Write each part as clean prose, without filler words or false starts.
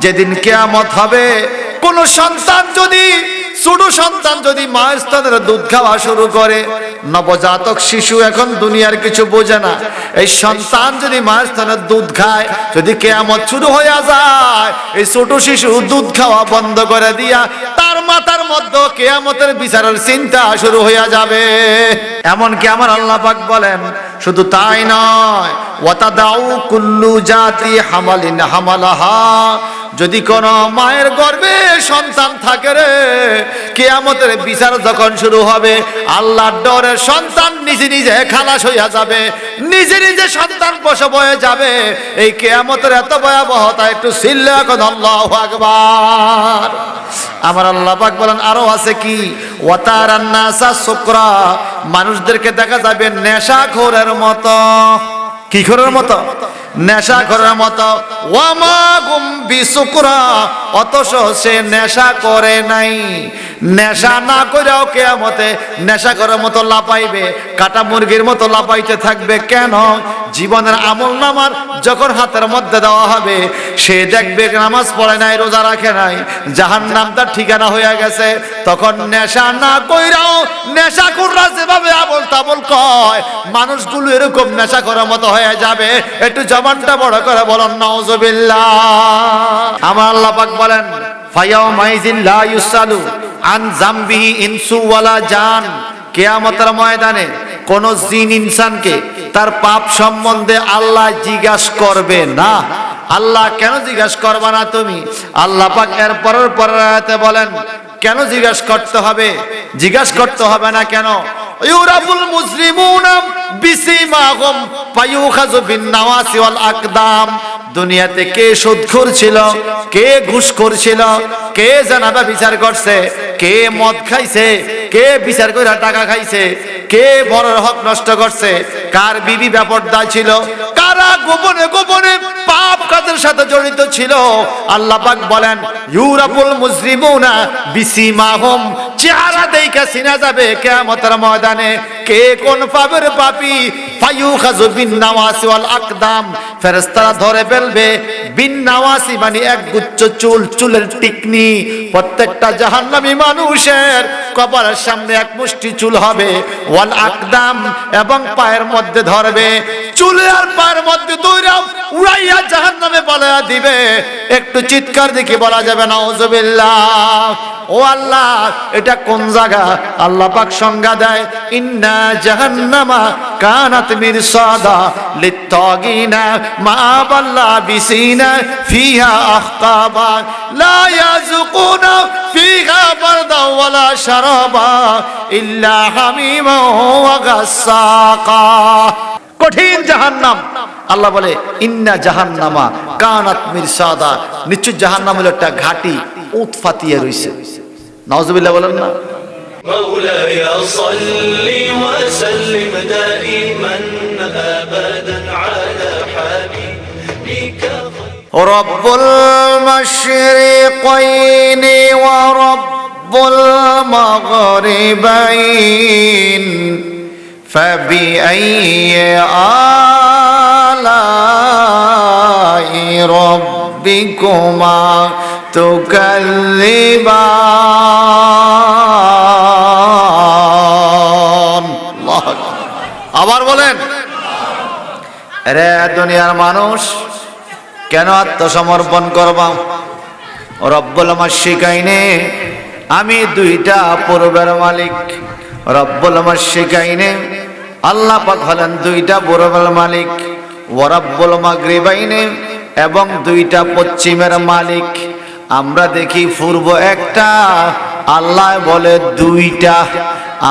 যেদিন কিয়ামত হবে, কোন সন্তান যদি, ছোট সন্তান যদি মায়ের স্তনের দুধ খাওয়া শুরু করে, নবজাতক শিশু এখন দুনিয়ার কিছু বোঝে না, এই সন্তান যদি মায়ের স্তনের দুধ খায়, যদি কিয়ামত শুরু হয়ে যায়, এই ছোট শিশু দুধ খাওয়া বন্ধ করে দিয়া তার মাথার মধ্যে কিয়ামতের বিচারের চিন্তা শুরু হয়ে যাবে। এমনকি আমার আল্লাহ পাক বলেন, শুধু তাই নয়, ওয়াতাদাউ কুল্লু জাতি হামালিন হামালাহা, যদি কোন মায়ের গর্ভে সন্তান থাকে রে, কিয়ামতের বিচার যখন শুরু হবে, আল্লাহর ডরে সন্তান নিজে নিজে খালাস হইয়া যাবে, নিজে নিজে সন্তান প্রসব হয়ে যাবে। এই কিয়ামতের এত ভয়াবহতা, একটু চিল্লা এখন আল্লাহু আকবার। আমার আল্লাহ পাক বলেন আরো আছে কি, ওয়াতারান নাসা সুকরা, মানুষদেরকে দেখা যাবে নেশাখোরের মতো। কি খোরের মতো? নেশাখোরের মতো। ওয়ামা গুম বিসুকরা, অথচ সে নেশা করে নাই। নেশা না করেও কিয়ামতে নেশা করার মতো লাপাইবে, কাটা মুরগির মতো লাপাইতে থাকবে। কেন? জীবনের আমলনামার যখন হাতের মধ্যে দেওয়া হবে, সে দেখবে নামাজ পড়ে নাই, রোজা রাখে নাই, জাহান্নাম তার ঠিকানা হয়ে গেছে। তখন নেশা না কইরাও নেশাখোররা যেভাবে আবল তাবল কয়, মানুষগুলো এরকম নেশা করার মতো হয়ে যাবে। একটু জবানটা বড় করে বলেন নাউজুবিল্লাহ। আমার আল্লাহ পাক বলেন, ফায়াউমাইযিন লা ইউসালু আন যামবিহি ইনসু ওয়ালা জান, কিয়ামতের ময়দানে কোন জিন ইনসানকে তার পাপ সম্বন্ধে আল্লাহ জিজ্ঞাসা করবে না। আল্লাহ কেন জিজ্ঞাসা করবে না তুমি? আল্লাহ পাক এর পরের আয়াতে বলেন কেন জিজ্ঞাসা করতে হবে। জিজ্ঞাসা করতে হবে না কেন? ইউরাবুল মুজরিমুনা বিসিমাহুম ফায়ুখাযু বিন নাওয়াসি ওয়াল আকদাম, দুনিয়াতে কে সুদখোর ছিল, কে ঘুষখোর ছিল, কে জানাবা বিচার করছে, কে মদ খাইছে, কে বিচার করে টাকা খাইছে, কে বড়র হক নষ্ট করছে, কার বিবি বেপরদা ছিল, কারা গোপনে গোপনে পাপ কাজের সাথে জড়িত ছিল। আল্লাহ পাক বলেন ইউরাবুল মুজরিমুনা বিসিমাহুম, চেহারা দেখে চিনা যাবে কিয়ামতের ময়দানে কে কোন পাপের পাপী। ফায়ুখাযু বিন নাওয়াসি ওয়াল আকদাম, ফেরেশতারা ধরে ফেলবে। বিন নাওয়াসি মানে এক গুচ্ছ চুল, চুলের টিকনি। প্রত্যেকটা জাহান্নামী মানুষের কপালের সামনে এক মুষ্টি চুল হবে। ওয়াল আকদাম, এবং পায়ের মধ্যে ধরবে, চুলে আর পায়ের মধ্যে দৌড়াও উড়াইয়া জাহান্নামে পালাইয়া দিবে। একটু চিৎকার দেখে বলা যাবে নাউজুবিল্লাহ। ও আল্লাহ, এটা কোন জায়গা? আল্লাহ পাক সংজ্ঞা দেয়, ইন্না জাহান্নামা কানাত মিরসাদা লিত্তাগিনা মা'বাল্লা বিসিনা ফিহা আখতাবা লা ইয়াযুকুনা ফিহা বারদা ওয়ালা শারাবা ইল্লা হামিমা ওয়া গাসসাকা। কঠিন জাহান্নাম। আল্লাহ বলে ইন্না জাহান্নামা কানাত মিরসাদা, নিশ্চয় জাহান্নাম হলো একটা ঘাটি, উট ফাটিয়ে রইছে। নাউজুবিল্লাহ বলেন না। مولاي صل وسلم دائما ابدا على حبيبك رب المشرقين ورب المغربين فبأي آلاء ربكما তুকাল্লিবান। আবার বলেন, রে দুনিয়ার মানুষ, কেন আত্মসমর্পণ করবা? রব্বুল মাশরিকাইনে, আমি দুইটা পূর্বের মালিক। রব্বুল মাশরিকাইনে, আল্লাহ পাক হলেন দুইটা পূর্বের মালিক। ওয়া রব্বুল মাগরিবাইনে, এবং দুইটা পশ্চিমের মালিক। আমরা দেখি পূর্ব একটা, আল্লাহ বলে দুইটা।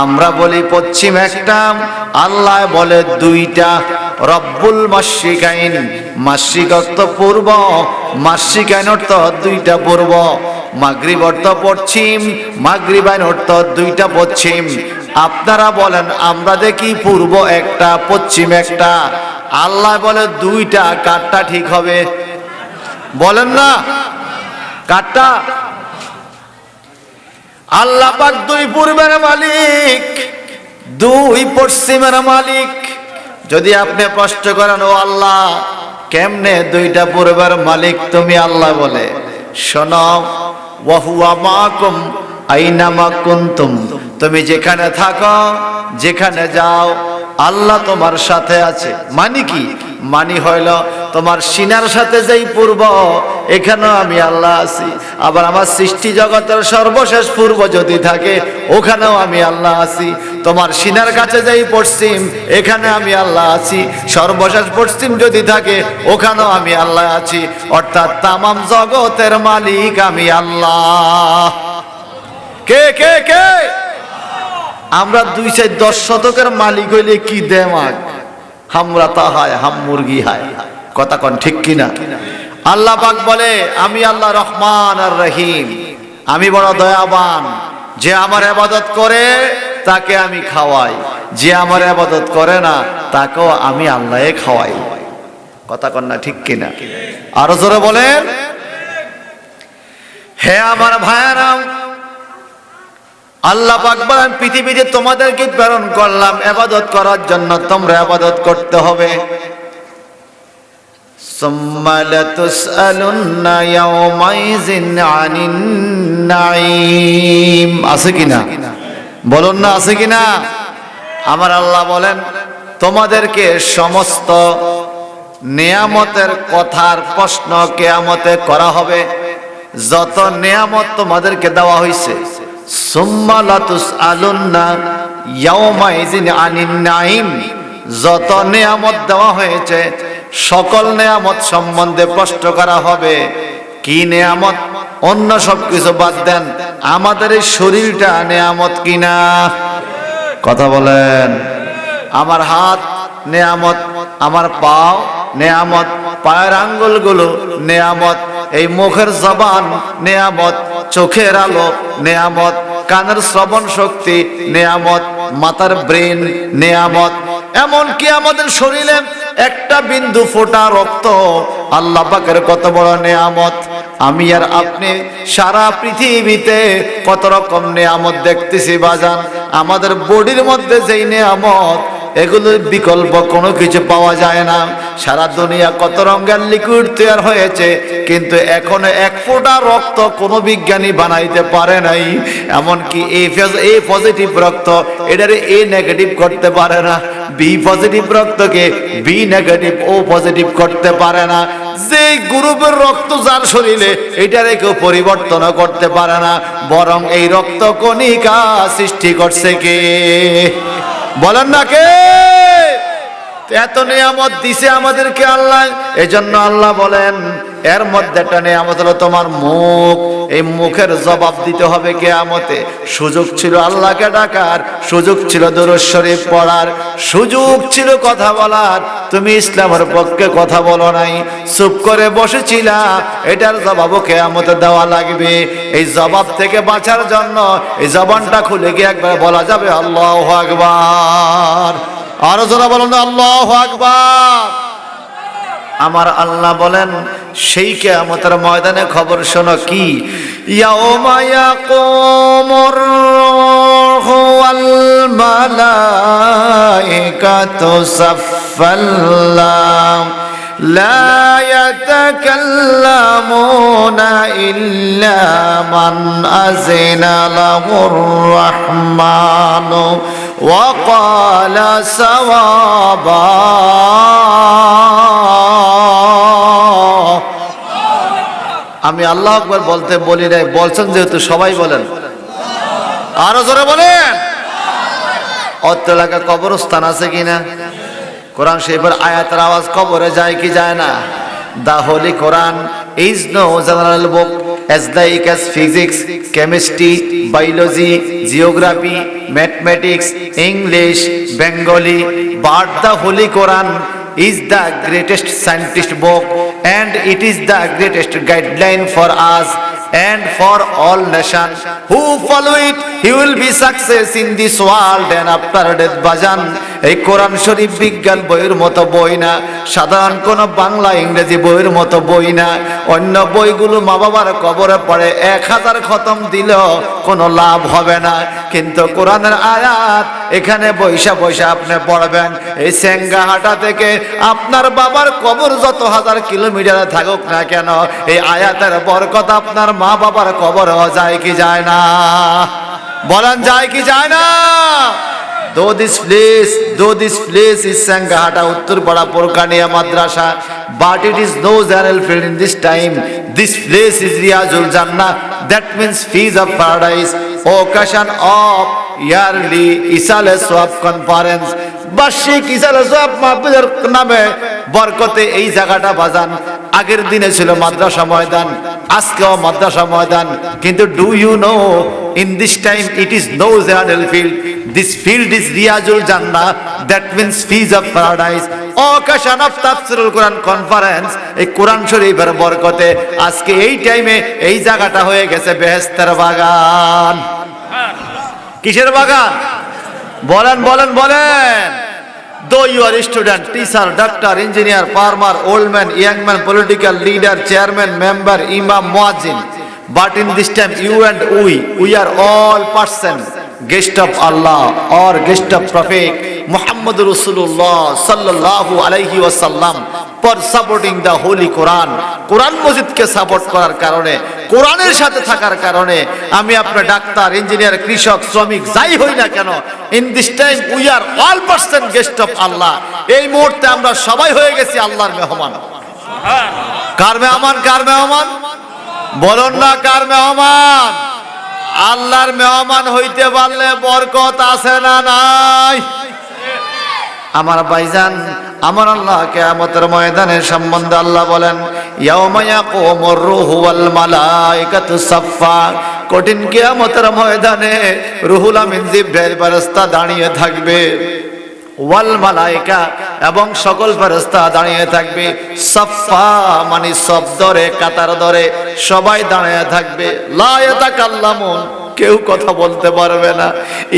আমরা বলি পশ্চিম একটা, আল্লাহ বলে দুইটা। রব্বুল মাশরিকাইন, মাশরিক অর্থ পূর্ব, মাশরিকাইন অর্থ দুইটা পূর্ব, মাগরিব অর্থ পশ্চিম, মাগরিবাইন অর্থ দুইটা পশ্চিম। আপনারা বলেন, আমরা দেখি পূর্ব একটা, পশ্চিম একটা, আল্লাহ বলে দুইটা। কারটা ঠিক হবে? বলেন না, কারটা? আল্লাহ পাক দুই পূর্বের মালিক, দুই পশ্চিমের মালিক। যদি আপনি প্রশ্ন করেন, ও আল্লাহ, কেমনে দুইটা পূর্বের মালিক তুমি? আল্লাহ বলে শোনো, ওয়া হুয়া মাকুম আইনামা কুনতুম, তুমি যেখানে থাকো, যেখানে যাও, আল্লাহ তোমার সাথে আছে। মানে কি? মানি হইল তোমার সিনার সাথে যেই পূর্ব, এখানেও আমি আল্লাহ আছি। আবার আমার সৃষ্টি জগতের সর্বশেষ পূর্ব যদি থাকে, ওখানেও আমি আল্লাহ আছি। তোমার সিনার কাছে যেই পশ্চিম, এখানে আমি আল্লাহ আছি। সর্বশেষ পশ্চিম যদি থাকে, ওখানেও আমি আল্লাহ আছি। অর্থাৎ তামাম জগতের মালিক আমি আল্লাহ। কে কে কে? আমরা 2-10 শতকের মালিক হইলে কি দেমাগ, হামরা তা হয়, হাম মুরগি হয়। কথা কোন ঠিক কিনা? আল্লাহ পাক বলে আমি আল্লাহ রহমান আর রহিম, আমি বড় দয়াবান। যে আমার ইবাদত করে তাকে আমি খাওয়াই, যে আমার ইবাদত করে না তাকেও আমি আল্লাহে খাওয়াই। কথা কোন না ঠিক কিনা? আরো জোরে বলেন। হে আমার ভাইয়েরা, আল্লাহ পাক বলেন পৃথিবীতে তোমাদেরকে প্রেরণ করলাম ইবাদত করার জন্য, তোমরা ইবাদত করতে হবে। সুম্মা লাতুসআলুন্না ইয়াওমাইযিন আনিন নাঈম। আছে কিনা? বলুন না, আছে কিনা? আমার আল্লাহ বলেন তোমাদেরকে সমস্ত নিয়ামতের কথার প্রশ্ন কিয়ামতে করা হবে। যত নিয়ামত তোমাদেরকে দেওয়া হয়েছে, সুম্মা লাতুসআলুন্না ইয়াওমাইযিন আনিন নাঈম, যত নিয়ামত দেওয়া হয়েছে সকল নিয়ামত সম্বন্ধে প্রশ্ন করা হবে। কি নিয়ামত? অন্য সবকিছু বাদ দেন, আমাদের এই শরীরটা নিয়ামত কিনা? কথা বলেন। আমার হাত নিয়ামত, আমার পাও নিয়ামত, পায়ের আঙ্গুলগুলো নিয়ামত, এই মুখের জবান নিয়ামত, চোখের আলো নিয়ামত, কানের শ্রবণ শক্তি নিয়ামত, মাথার ব্রেন নিয়ামত। এমনকি আমাদের শরীরে একটা বিন্দু ফোঁটা রক্ত আল্লাহ পাকের কত বড় নিয়ামত। আমি আর আপনি সারা পৃথিবীতে কত রকম নিয়ামত দেখতেছি বাজান। আমাদের বডির মধ্যে যেই নিয়ামত, এগুলোর বিকল্প কোনো কিছু পাওয়া যায় না। সারা দুনিয়া কত রঙের লিকুইড তৈরি হয়েছে, কিন্তু এখনো এক ফোঁটা রক্ত কোনো বিজ্ঞানী বানাইতে পারে নাই। এমনকি এ পজিটিভ রক্ত এটারে এ নেগেটিভ করতে পারে না, বি পজিটিভ রক্তকে বি নেগেটিভ ও পজিটিভ করতে পারে না। যে গ্রুপের রক্ত যার শরীরে, এটারে কেউ পরিবর্তন করতে পারে না। বরং এই রক্ত কণিকা সৃষ্টি করছে কে? বলেন না কে? এত নিয়ামত দিছে আমাদেরকে আল্লাহ। এজন্য আল্লাহ বলেন এর মধ্যে একটা নিয়ামত হলো তোমার মুখ। এই মুখের জবাব দিতে হবে কিয়ামতে। সুযোগ ছিল আল্লাহকে ডাকার, সুযোগ ছিল দুরূদ শরীফ পড়ার, সুযোগ ছিল কথা বলার, তুমি ইসলামের পক্ষে কথা বলো নাই, চুপ করে বসেছিলা। এটার জবাবও কিয়ামতে দেওয়া লাগবে। এই জবাব থেকে বাঁচার জন্য এই জবানটা খুলে গিয়ে একবার বলা যাবে আল্লাহু আকবার। আরো জোরে বলুন না আল্লাহু আকবার। আমার আল্লাহ বলেন সেই কিয়ামতের ময়দানে খবর শোনো কি? ইয়াউমা ইয়াকুমুর রূহু ওয়াল মালাইকাতু সাফফান লা ইয়াতাকাল্লামুনা ইল্লা মান আযিনা লাহুর রাহমানু ওয়া ক্বালা সাওয়াবা। আমি আল্লাহু আকবার বলতে বলি নাই, বলছেন যেহেতু সবাই বলেন। আরো জোরে বলেন। অত এলাকা কবরস্থান আছে কিনা? কোরআন শরীফের আয়াতের আওয়াজ কবরে যায় কি যায় না? The Holy Quran is no general book as like as physics, chemistry, biology, geography, mathematics, English, Bengali, but the Holy Quran is the greatest scientist book, and it is the greatest guideline for us and for all nations. Who follow it, he will be success in this world and after death. Bajan, এই কোরআন শরীফ বিজ্ঞান বইয়ের মতো বই না, সাধারণ কোনো বাংলা ইংরেজি বইয়ের মতো বই না। অন্য বইগুলো মা বাবার কবরে পড়ে 1000 খতম দিলেও কোনো লাভ হবে না, কিন্তু কোরআনের আয়াত এখানে বৈশা বৈশা আপনি পড়বেন। এই সেঙ্গাহাটা থেকে আপনার বাবার কবর যত 1000 কিলোমিটারে থাকুক না কেন, এই আয়াতের বরকত আপনার মা বাবার কবরেও যায় কি যায় না? বলেন যায় কি যায় না? Though this place is Sanghahata, Uttarpara Purkaniya Madrasa, but it is no Zanel field in this time. This place is Riyazul Jannah, that means fees of paradise, occasion of yearly Isale Swap conference. বার্ষিক ইসালে সব মাহফিলের নামে বরকতে এই জায়গাটা বাজান। আগের দিনে ছিল মাদ্রাসা ময়দান, আজকেও মাদ্রাসা ময়দান, কিন্তু do you know in this time it is no Zanel field. This field is Riyazul Jannah, that means fees of paradise. Occasion of Tafsirul Quran conference, এই কোরআন শরীফের বরকতে আজকে এই টাইমে এই জায়গাটা হয়ে গেছে বেহেশতের বাগান। কিসের বাগান? বলেন বলেন বলেন। Though you are a student, teacher, doctor, engineer, farmer, old man, young man, political leader, chairman, member, imam, muazzin, but in this time you and we are all person, guest of Allah or guest of Prophet Muhammad Rasulullah sallallahu alaihi wasallam, for supporting the holy Quran. কোরআন মসজিদকে support করার কারণে, কোরআনের সাথে থাকার কারণে আমি আপনার doctor, engineer, কৃষক, শ্রমিক যাই হই না কেন, in this time we are all person guest of Allah. এই মুহূর্তে আমরা সবাই হয়ে গেছি আল্লাহর মেহমান। কার মেহমান? কার মেহমান? বলুন না কার মেহমান? আল্লাহর মেহমান হইতে পারলে বরকত আছে না নাই? আমার ভাইজান, আমার আল্লাহ কিয়ামতের ময়দানের সম্বন্ধে আল্লাহ বলেন, ইয়াউমা ইয়াকুমুর রূহু ওয়াল মালায়েকাতু সাফফা, কঠিন কিয়ামতের ময়দানে রুহুল আমিন জিবরাইল ফেরেশতা দাঁড়িয়ে থাকবে, ওয়াল মালায়েকা এবং সকল ফেরেশতা দাঁড়িয়ে থাকবে, সাফফা মানে সব ধরে কাতার ধরে সবাই দাঁড়িয়ে থাকবে। লা ইয়াতাকাল্লামুন, কেউ কথা বলতে পারবে না,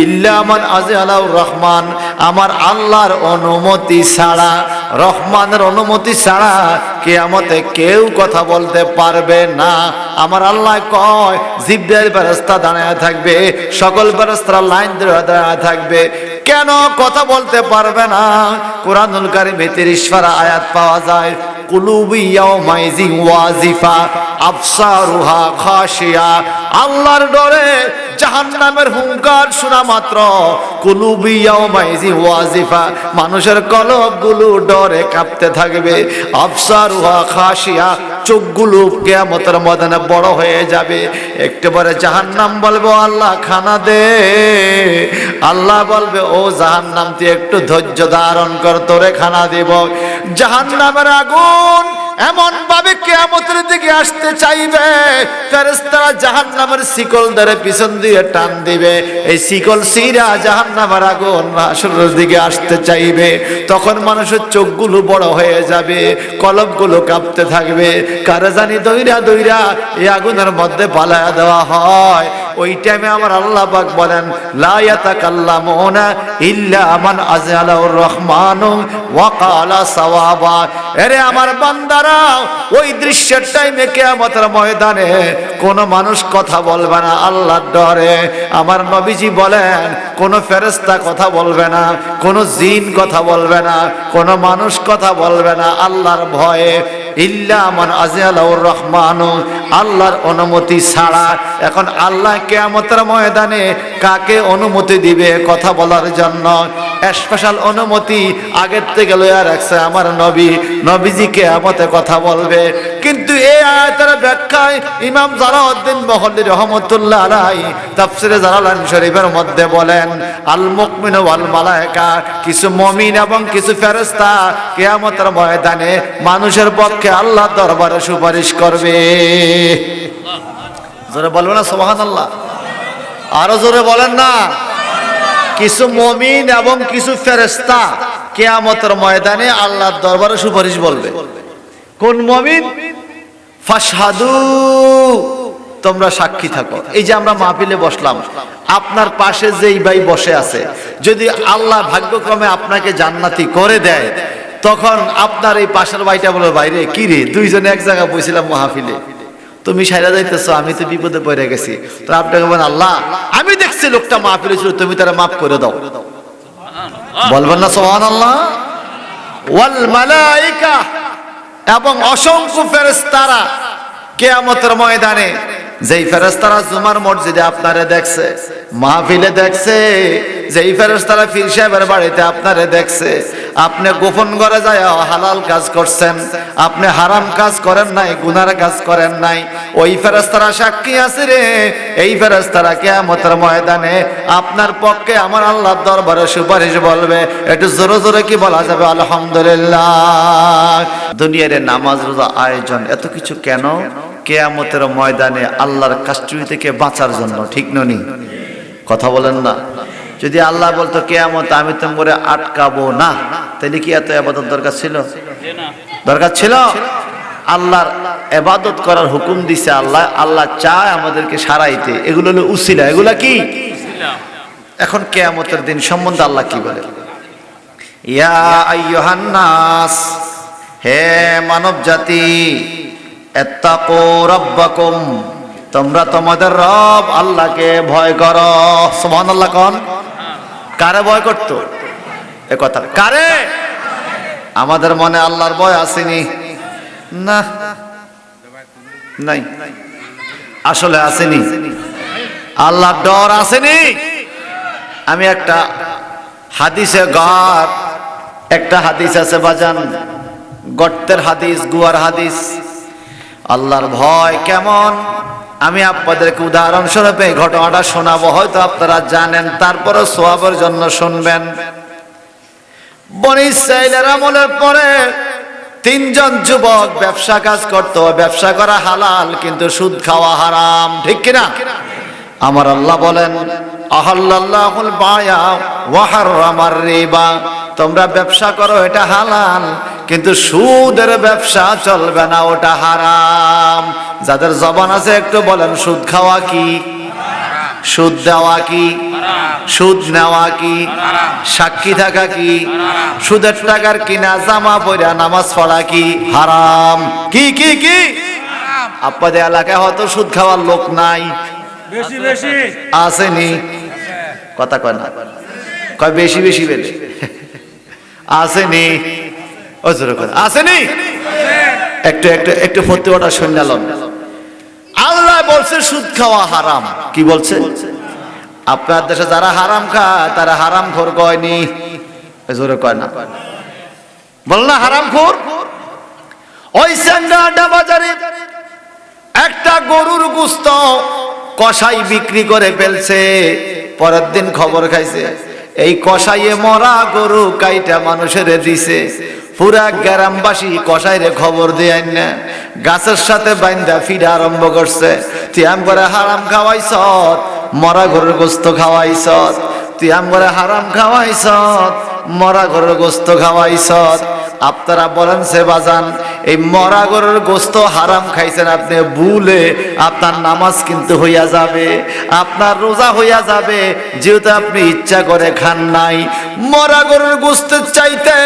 ইল্লা মান আযালাউর রহমান, আমার আল্লাহর অনুমতি ছাড়া, রহমানের অনুমতি ছাড়া কিয়ামতে কেউ কথা বলতে পারবে না। আমার আল্লাহ কয় জিবরাইল ফেরেশতা দাঁড়িয়ে থাকবে, সকল ফেরেশতারা লাইন ধরে দাঁড়িয়ে থাকবে। কেন কথা বলতে পারবে না? কুরআনুল কারীমে 30 পারা আয়াত পাওয়া যায়, কুলুবি ইয়াউমাইযিন ওয়াজিফা আবসারুহা খাশিয়া, আল্লাহর ডরে জাহান্নামের হুঙ্কার শোনা মাত্র কুলুবি ইয়াউমাইযিন ওয়াজিফা, মানুষের কলবগুলো ডরে কাঁপতে থাকবে, আবসারুহা খাশিয়া, চোখগুলো কিয়ামতের ময়দানে বড় হয়ে যাবে। একবারে জাহান্নাম বলবে আল্লাহ খানা দে, আল্লাহ বলবে ও জাহান্নাম তুই একটু ধৈর্য ধারণ কর, তোরে খানা দেব। জাহান্নামের আগুন এমন ভাবে কিয়ামতের দিকে আসতে চাইবে, ফেরেশতারা জাহান্নামের শিকল ধরে পিছন দিয়ে টান দিবে, এই শিকল ছিঁড়া জাহান্নামের আগুন হাসরের দিকে আসতে চাইবে। তখন মানুষের চোখগুলো বড় হয়ে যাবে, কলবগুলো কাঁপতে থাকবে, কারে জানি দইরা দইরা এই আগুনের মধ্যে পালায়া দেওয়া হয়। ওই টাইমে আমার আল্লাহ পাক বলেন, লা ইয়াতাকাল্লামুনা ইল্লা মান আযালাউর রহমানু ওয়া ক্বালা সাওয়াবা। এরে আমার বান্দারা, ওই দৃশ্যের টাইমে কিয়ামতের ময়দানে কোন মানুষ কথা বলবে না আল্লাহর ডরে। আমার নবীজি বলেন কোন ফেরেশতা কথা বলবে না, কোন জিন কথা বলবে না, কোন মানুষ কথা বলবে না আল্লাহর ভয়ে, ইল্লা মান আযালাউর রহমানু, আল্লাহর অনুমতি ছাড়া। এখন আল্লাহ কিয়ামতের ময়দানে কাকে অনুমতি দিবে কথা বলার জন্য? স্পেশাল অনুমতি আগের থেকে লইয়া রাখছে আমার নবী, নবীজি কিয়ামতে কথা বলবে। কিন্তু এই আয়াতের ব্যাখ্যায় ইমাম জালাউদ্দিন মহল্লি রহমাতুল্লাহ আলাইহি তাফসিরে জালালাইন শরীফের মধ্যে বলেন, আল মুমিনু ওয়াল মালায়েকা, কিছু মুমিন এবং কিছু ফেরেশতা কিয়ামতের ময়দানে মানুষের পক্ষে আল্লাহর দরবারে সুপারিশ করবে। জোরে বলবেন না সুবহানাল্লাহ? আরো জোরে বলেন না। কিছু মুমিন এবং কিছু ফেরেশতা কিয়ামতের ময়দানে আল্লাহর দরবারে সুপারিশ বলবে। কোন মুমিন? ফাশহাদু, তোমরা সাক্ষী থাকো। এই যে আমরা মাহফিলে বসলাম, আপনার পাশে যেই ভাই বসে আছে, যদি আল্লাহ ভাগ্যক্রমে আপনাকে জান্নাতি করে দেয়, তখন আপনার এই পাশের ভাইটা বলে, বাইরে কি রে, দুইজনে এক জায়গায় বসছিলাম মাহফিলে, তুমি সাইরা যাইতেছো, আমি তো বিপদে পড়ে গেছি। তো আপনাকে বলেন, আল্লাহ আমি দেখছি লোকটা মাহফিলে ছিল, তুমি তারা মাফ করে দাও। বলবেন না সুবহানাল্লাহ? ওয়াল মালায়েকা, এবং অসংখ্য ফেরেশতারা কিয়ামতের ময়দানে, যেই ফেরেশতারা জুমার মসজিদে আপনারে দেখছে, মাহফিলে দেখছে, যেই ফেরেশতারা পীর সাহেবের বাড়িতে আপনারে দেখছে, আপনি গোপন ঘরে যায় হালাল কাজ করছেন, আপনি হারাম কাজ করেন নাই, গুনার কাজ করেন নাই, ওই ফেরেশতারা সাক্ষী আছে রে। এই ফেরেশতারা কিয়ামতের ময়দানে আপনার পক্ষে আমার আল্লাহর দরবারে সুপারিশ বলবে। একটু জোরে জোরে কি বলা যাবে? আলহামদুলিল্লাহ। দুনিয়ার নামাজ রোজা আয়োজন এত কিছু কেন? কিয়ামতের ময়দানে আল্লাহর কাস্টডি থেকে বাঁচার জন্য, ঠিক ননি? কথা বলেন না? যদি আল্লাহ বলতো কিয়ামত আমি তোমারে আটকাবো না, তাহলে কি এত ইবাদত দরকার ছিল? দরকার ছিল? আল্লাহর ইবাদত করার হুকুম দিছে আল্লাহ। আল্লাহ চায় আমাদেরকে সারাইতে। এগুলো হলো উসিলা। এগুলা কি? এখন কিয়ামতের দিন সম্বন্ধে আল্লাহ কি বলে? ইয়া আইয়ুহান নাস, হে মানব জাতি, ইত্তাকু রাব্বাকুম, তোমরা তোমাদের রব আল্লাহকে ভয় করো। সুবহানাল্লাহ। কোন কারে ভয় করতো? এ কথা কারে? আমাদের মনে আল্লাহর ভয় আসেনি? না, নাই, আসলে আসেনি। আল্লাহর ডর আসেনি। আমি একটা হাদিসে গার, একটা হাদিস আছে বাজান, গর্তের হাদিস, গুয়ার হাদিস। আল্লাহর ভয় কেমন আমি আপনাদেরকে উদাহরণস্বরূপ এই ঘটনাটা শোনাবো, হয়তো আপনারা জানেন, তারপরে সওয়াবের জন্য শুনবেন। বনী ইসরাঈলের আমলের পরে তিনজন যুবক ব্যবসা কাজ করতো। ব্যবসা করা হালাল, কিন্তু সুদ খাওয়া হারাম, ঠিক কিনা? আমার আল্লাহ বলেন, আহাল্লাল্লাহুল বায়া ওয়া হারামার রিবা, তোমরা ব্যবসা করো এটা হালাল, কিন্তু সুদের ব্যবসা চলবে না, ওটা হারাম। যাদের জবান আছে একটু বলেন, সুদ খাওয়া কি? সুদ দেওয়া কি? সুদ নেওয়া কি? সাক্ষী থাকা কি? সুদের টাকার কিনা জামা পরা নামাজ পড়া কি? হারাম। কি কি কি? আপনাদের এলাকায় হয়তো সুদ খাওয়ার লোক নাই, বেশি বেশি আসেনি? কথা কয় না, কয় বেশি বেশি বেশি আসেনি? আসেনি? একটু একটু একটু ফতোয়াটা শুনলাম। আল্লাহ বলছে সুদ খাওয়া হারাম। কি বলছে? আপনার দেশে যারা হারাম খায় তারা হারাম খোর কয়নি? জোরে কয় না, বল না হারাম খোর। ওই সেঙ্গাটা বাজারে একটা গরুর গোশত কসাই বিক্রি করে ফেলছে। পরের দিন খবর খাইছে, এই কসাইয়ে মরা গরু কাইটা মানুষের দিছে। পুরা গ্রামবাসী কসাইরে খবর দেয় না, গাছের সাথে বাইন্দা ফিরা আরম্ভ করছে। তুই আম করে হারাম খাওয়াইছ, মরা গরুর গোশত খাওয়াইছ, তুই আম করে হারাম খাওয়াইছ, মরা গরুর গোশত খাওয়াইছ। আপনারা বলেন সে বাজান, এই মরা গরুর গোশত হারাম খাইছেন আপনি, ভুলে আপনার নামাজ কিন্তু হইয়া যাবে, আপনার রোজা হইয়া যাবে, যেহেতু আপনি ইচ্ছা করে খান নাই। মরা গরুর গোশতের চাইতে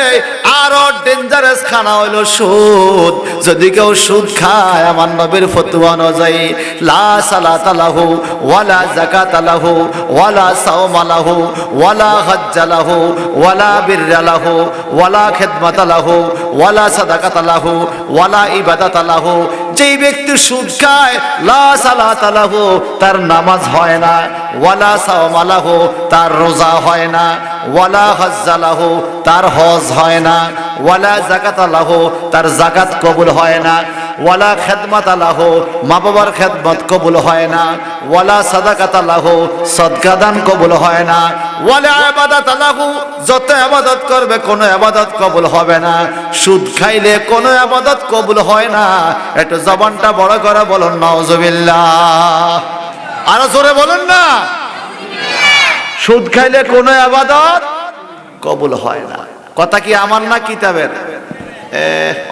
আরো ডেঞ্জারাস খানা হইলো সুদ। যদি কেউ সুদ খায়, আমার নবীর ফতোয়া অনুযায়ী, লা সালাতা লাহু ওয়ালা যাকাতা লাহু ওয়ালা সাওমা লাহু ওয়ালা হজ্জা লাহু ওয়ালা বিররা লাহু ওয়ালা খিদমাতা লাহু ওয়ালা সাদাকাতা লাহু ওয়ালা ইবাদাতা লাহু। যেই ব্যক্তি সুদ খায়, লা সালাতা লাহু, তার নামাজ হয় না, ওয়ালা সাওমা লাহু, তার রোজা হয় না, ওয়ালা হজ্জা লাহু, তার হজ হয় না, ওয়ালা যাকাতা লাহু, তার যাকাত কবুল হয় না, ওয়ালা খিদমাতা লাহু, মা বাবার খেদমত কবুল হয় না, ওয়ালা সাদাকাতা লাহু, সদকা দান কবুল হয় না, ওয়ালা ইবাদাতা লাহু, যত ইবাদত করবে কোনো ইবাদত কবুল হবে না। সুদ খাইলে কোনো ইবাদত কবুল হয় না। একটু জবানটা বড় করে বলুন নাউজুবিল্লাহ। আরো জোরে বলুন না। সুদ খাইলে কোনো ইবাদত কবুল হয় না। কথা কি আমার না কিতাবের?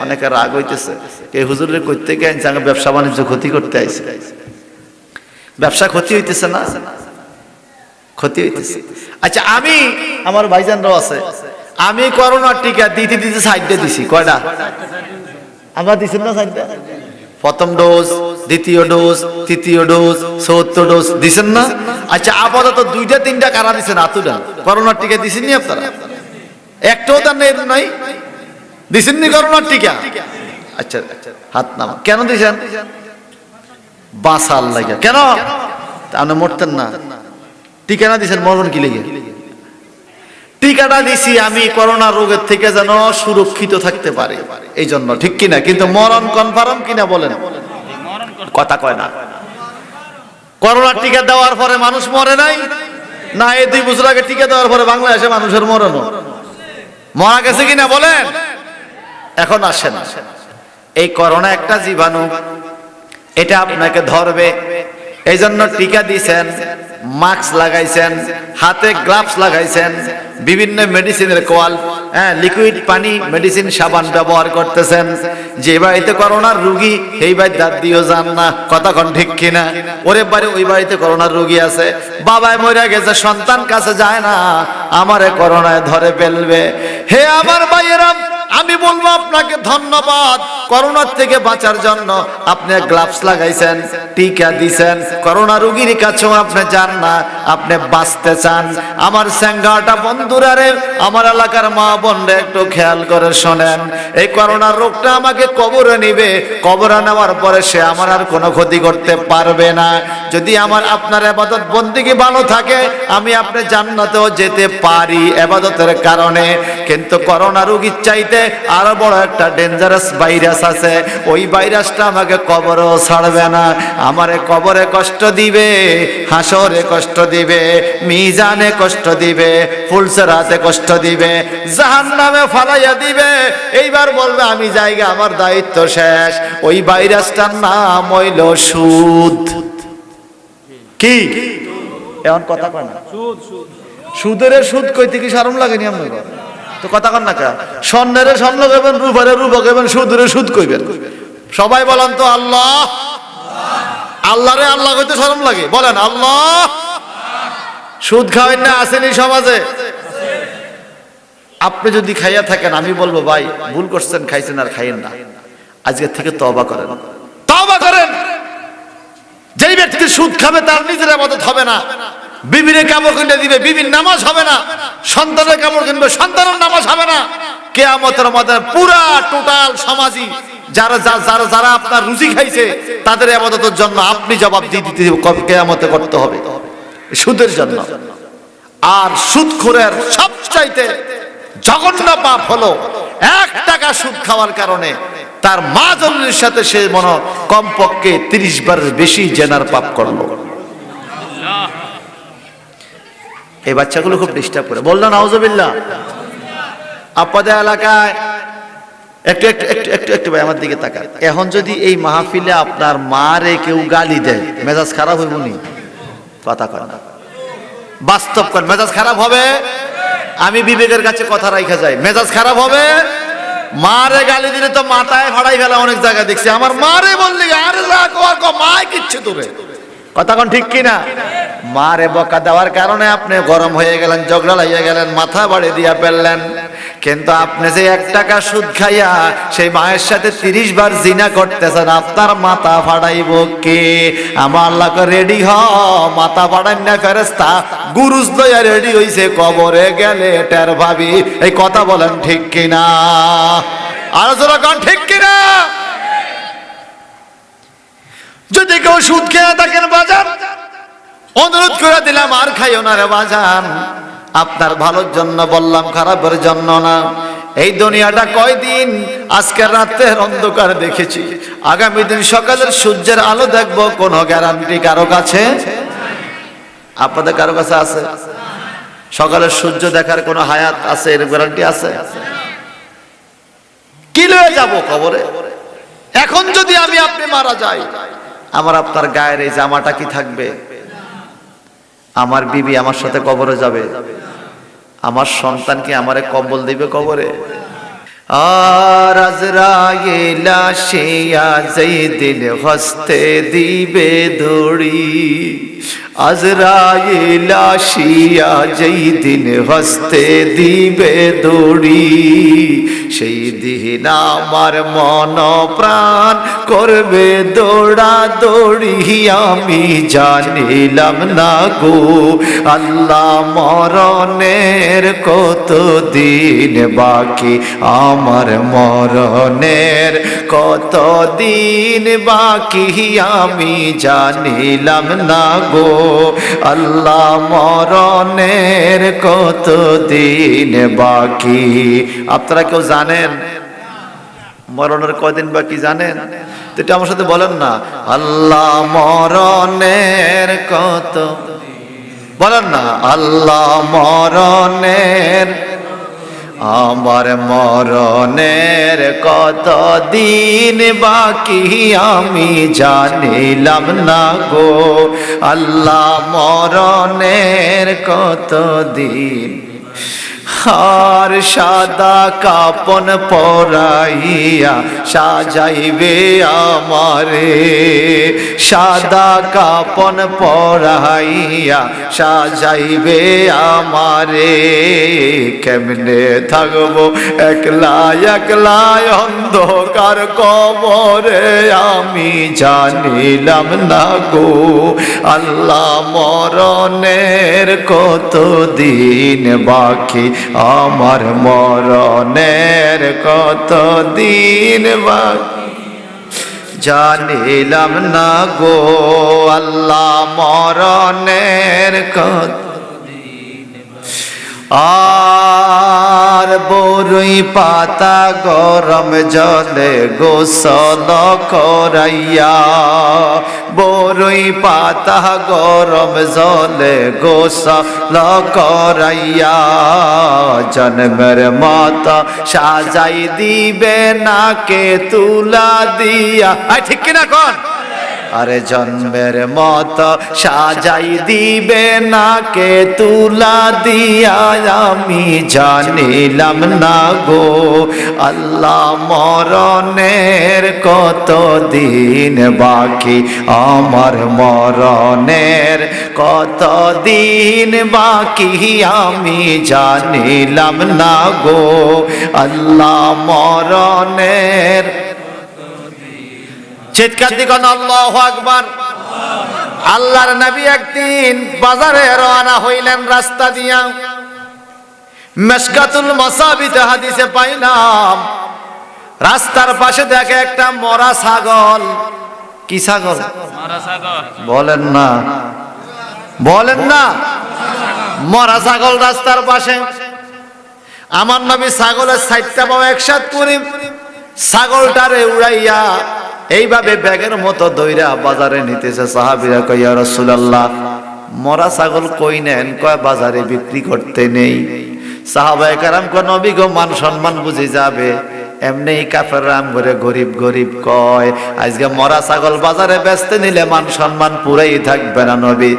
অনেকে রাগ হইতেছে, এই হুজুরের কইতে গিয়ে ব্যবসা বাণিজ্য ক্ষতি করতে আইছে। ব্যবসা ক্ষতি হইতেছে না? ক্ষতি হইতেছে। আচ্ছা, আমি আমার ভাইজানরাও আছে, আমি করোনার টিকা দিতে দিতে সাইডে দিছি কয়টা? আমরা দিছি না সাইডে? প্রথম ডোজ, দ্বিতীয় ডোজ, তৃতীয় ডোজ, ৭৪ ডোজ দিছেন না? আচ্ছা, আপাতত ২টা-৩টা কারা দিছেন? আতুটা করোনার টিকা দিছেন নি আপনারা? একটাও তার নাই? দিছেন নি করোনার টিকা? আচ্ছা, হাত নামা। কেন দিছেন? বাঁচার লাগে। কেন? আপনি মরতেন না। টিকা না দিছেন, মরণ কি লেগে? টিকাটা দিছি আমি করোনা রোগের থেকে যেন সুরক্ষিত থাকতে পারে, এই জন্য। ঠিক কিনা? কিন্তু মরণ কনফার্ম কিনা বলেন? কথা কয় না। করোনার টিকা দেওয়ার পরে মানুষ মরে নাই না? এই 2 বছর আগে টিকা দেওয়ার পরে বাংলাদেশে মানুষের মরণ মারা গেছে কিনা বলেন? এখন আসে না। এই করোনা একটা জীবাণু, এটা আপনাকে ধরবে, এই জন্য টিকা দিছেন, মাস্ক লাগাইছেন, হাতে গ্লাভস লাগাইছেন, বিভিন্ন মেডিসিনের কোয়াল, লিকুইড পানি, মেডিসিন, সাবান ব্যবহার করতেছেন। যে বাড়িতে করোনার রোগী সেই বাড়ি দাঁত দিয়েও যান না। কতক্ষণ ঠিক কিনা? ওরে বাড়ি ওই বাড়িতে করোনার রোগী আছে, বাবায় মরে গেছে, সন্তান কাছে যায় না, আমারে করোনায় ধরে ফেলবে। হে আমার ভাইয়েরা, আমি বলবো আপনাকে ধন্যবাদ। করোনার থেকে বাঁচার জন্য আপনি গ্লাভস লাগাইছেন, টিকা দিছেন, করোনা রোগীর কাছেও আপনি যান না, আপনি বাঁচতে চান। আমার স্যাঙ্গাটা বন্ধুরা রে, আমার এলাকার মা বোনরা একটু খেয়াল করে শোনেন। এই করোনা রোগটা আমাকে কবরে নিবে, কবরে নেওয়ার পরে সে আমার আর কোনো ক্ষতি করতে পারবে না। যদি আমার আপনার ইবাদত বন্দেগী ভালো থাকে, আমি আপনি জান্নাতেও যেতে পারি ইবাদতের কারণে। কিন্তু করোনা রোগীর চাইতে আরো বড় একটা ডেঞ্জারাস ভাইরাস আছে, ওই ভাইরাসটা আমাকে কবরেও ছাড়বে না। আমারে কবরে কষ্ট দিবে, হাসরে কষ্ট দিবে, মিজানে কষ্ট দিবে, ফুলসেরাতে কষ্ট দিবে, জাহান্নামে ফালাইয়া দিবে। এইবার বলবে আমি জায়গা, আমার দায়িত্ব শেষ। ওই ভাইরাসটার নাম হইল সুদ। কি এমন কথা কয় না? সুদের সুদ কইতে কি শরম লাগেনি আপনার? তো কথা কন না কা? স্বর্ণের স্বর্ণ কইবেন, রূপারে রূপ কইবেন, সুদের সুদ কইবেন। সবাই বলেন তো আল্লাহ। আল্লাহরে আল্লাহ কইতে শরম লাগে? বলেন আল্লাহ। সুদ খাওয়েন না? আসেনি সমাজে? আপনি যদি খাইয়া থাকেন, আমি বলবো ভাই ভুল করছেন, খাইছেন আর খাইয়েন না। আজকে থেকে তওবা করেন, তওবা করেন। যেই ব্যক্তি সুদ খাবে তার নিজের ইবাদত হবে না, বিবিরে কাপড় কিনে দিবে, বিবির নামাজ হবে না, সন্তানের কাপড় কিনবে, সন্তানের নামাজ হবে না। কিয়ামতের মধ্যে পুরা টোটাল সমাজই যারা যারা যারা আপনার রুচি খাইছে তাদের ইবাদতের জন্য আপনি জবাব দিতে কিয়ামতে করতে হবে, সুদের জন্য। আর সুদখোরের সবচাইতে জঘন্য পাপ হলো 1 টাকা সুদ খাওয়ার কারণে তার মা জননীর সাথে সে মনে কমপক্ষে 30 বারের বেশি জেনার পাপ করলো। এই বাচ্চাগুলো খুব ডিস্টার্ব করে। বললেন আউযুবিল্লাহ। আপনাদের এলাকায় একটু একটু একটু একটু একটু ভাই আমার দিকে তাকান। এখন যদি এই মাহফিলে আপনার মারে কেউ গালি দেয়, মেজাজ খারাপ হইব নি? কথা কয় না, বাস্তব কর। মেজাজ খারাপ হবে? আমি বিবেকের কাছে কথা রাখা যায়, মেজাজ খারাপ হবে। মারে গালি দিলে তো মাথায় ফাড়াই ফেলা অনেক জায়গায় দেখছি। আমার মারে বললি আরে মায় কিচ্ছু তোরে, কথা কোন ঠিক কিনা? মারে বকা দেওয়ার কারণে আপনি গরম হয়ে গেলেন, ঝগড়া লাগিয়ে গেলেন, মাথা বাড়ি দিয়া ফেললেন। কিন্তু আপনি যে 1 টাকা সুদ খাইয়া সেই মায়ের সাথে 30 বার জিনা করতেছেন, আপনার মাথা ফাড়াইব কে? আমার আল্লাহকে রেডি হ, মাথা ফাড়াই না ফেরেশতা গুরুজ লইয়া রেডি হইছে, কবরে গেলে টের ভাবি। এই কথা বলেন ঠিক কিনা? আর জোরে কোন ঠিক কিনা? যদি কেউ সুদ খেয়ে থাকেন বাজার, অনুরোধ করে দিলাম আর খাইও না রে বাজান। আপনার ভালোর জন্য বললাম, খারাপের জন্য না। এই দুনিয়াটা কয়দিন, আজকে রাতের অন্ধকার দেখেছি, আগামী দিন সকালের সূর্যের আলো দেখবো, কোনো গ্যারান্টি কারো কাছে? আপনাদের কারো কাছে আছে? সকালের সূর্য দেখার কোনো হায়াত আছে? এর গ্যারান্টি আছে? কি লয়ে যাব কবরে? এখন যদি আমি আপনি মারা যাই, আমার আপনার গায়ের এই জামাটা কি থাকবে? আমার বিবি আমার সাথে কবরে যাবে, আমার সন্তান কি আমারে কম্বল দিবে কবরে? আর আজরাইল আসিয়া যেদিন হস্তে দিবে দড়ি, আজরাইল আসিয়া যেদিন হস্তে দিবে দড়ি, সেই দিন আমার মন প্রাণ করবে দৌড়া দৌড়ি। আমি জানিলাম না গো আল্লাহ মরণের কত দিন বাকি, আমার মরণের কত দিন বাকি, আমি জানিলাম না গো আল্লাহ মরণের কত দিন বাকি। আপনারা কেউ জানেন মরণের কদিন বাকি জানেন? তো এটা আমার সাথে বলেন না, আল্লাহ মরণের কত, বলেন না আল্লাহ মরণের, আমার মরণের কত দিন বাকি, আমি জানিলাম না গো আল্লাহ মরণের কত দিন। আর সাদা কাপন পরাইয়া সাজাইবে আমারে, সাদা কাপন পরাইয়া সাজাইবে আমারে, কেমনে থাকবো একলা একলা অন্ধকার কবরে, আমি জানিলাম না গো আল্লাহ মরণের কত দিন বাকি, আমার মরণের কত দিন বাকি, জানিলাম না গো আল্লাহ মরণের কত। আর বরই পাতা গরম জলে গোসল করাইয়া, বরই পাতা গরম জলে গোসল করাইয়া, জন্মের মত সাজাই দিবে নাকে তুলা দিয়া। ঠিক কিনা কোন? আরে জন্মের মত সাজাই দিবে নাকে তুলা দিয়া, আমি জানিলাম না গো আল্লাহ মরণের কত দিন বাকি, আমার মরণের কত দিন বাকি, আমি জানিলাম না গো আল্লাহ মরণের। চিৎকার দিগন আল্লাহু আকবার। আল্লাহর নবী একদিন বাজারে রওনা হইলেন রাস্তা দিয়া, মিশকাতুল মাসাবিতে হাদিসে পাইলাম রাস্তার পাশে দেখে একটা মরা ছাগল। কি ছাগল? মরা ছাগল। বলেন না, বলেন না, মরা ছাগল রাস্তার পাশে। আমার নবী ছাগলের সাইডটা পাও একসাথ করে ছাগলটারে উড়াইয়া এইভাবে ব্যাগের মতো দইরা বাজারে নিতেছে। সাহাবীরা কয় ইয়া রাসূলুল্লাহ মরা ছাগল কই নেন? কয় বাজারে বিক্রি করতে নেই। সাহাবায়ে কেরাম কয় নবী গো মান সম্মান বুঝে যাবে, এমনি কাফেররা আম করে গরিব গরিব কয়, আজকে মরা ছাগল বাজারে বেচতে নিলে মান সম্মান পুরাই থাকবে না নবী,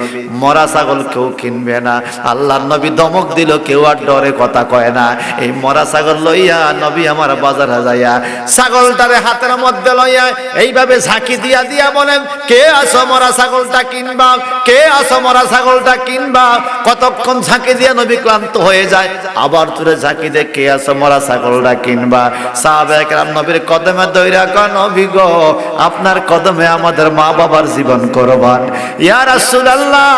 মরা ছাগল কেউ কিনবে না। আল্লাহর নবী দমক দিল, কেউ আর ডরে কথা কয় না। এই মরা ছাগল লইয়া নবী আমার বাজারে যাইয়া ছাগলটারে হাতের মধ্যে লইয়া এইভাবে ঝাঁকি দিয়া দিয়া বলেন, কে আসো মরা ছাগলটা কিনবা, কে আসো মরা ছাগলটা কিনবা। কতক্ষণ ঝাঁকি দিয়া নবী ক্লান্ত হয়ে যায়, আবার তুলে ঝাঁকি দিয়ে কে আসো মরা ছাগলটা কিনবা। সাহাবায়ে কেরাম নবীর কদমে দইরা কয় নবী গো আপনার কদমে আমাদের মা বাবার জীবন কুরবান। ইয়া রাসূলুল্লাহ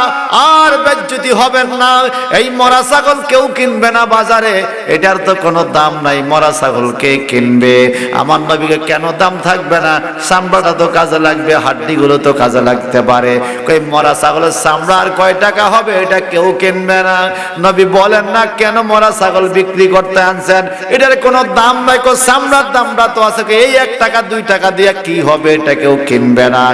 আর বেজ্জতি হবেন না, এই মরা ছাগল কেউ কিনবে না বাজারে, এটার তো কোনো দাম নাই, মরা ছাগল কে কিনবে? আমার নবীকে কেন দাম থাকবে না? চামড়াটা তো কাজে লাগবে, হাড্ডিগুলো তো কাজে লাগতে পারে। কই মরা ছাগলের চামড়া আর কয় টাকা হবে? এটা কেউ কিনবে না। নবী বলেন না কেন মরা ছাগল বিক্রি করতে আনছেন? এটার কোনো দাম নাই। চামড়ার দামটা তো আছে, এই 1 টাকা 2 টাকা দিয়ে কি হবে? এটা কেউ কিনবে না।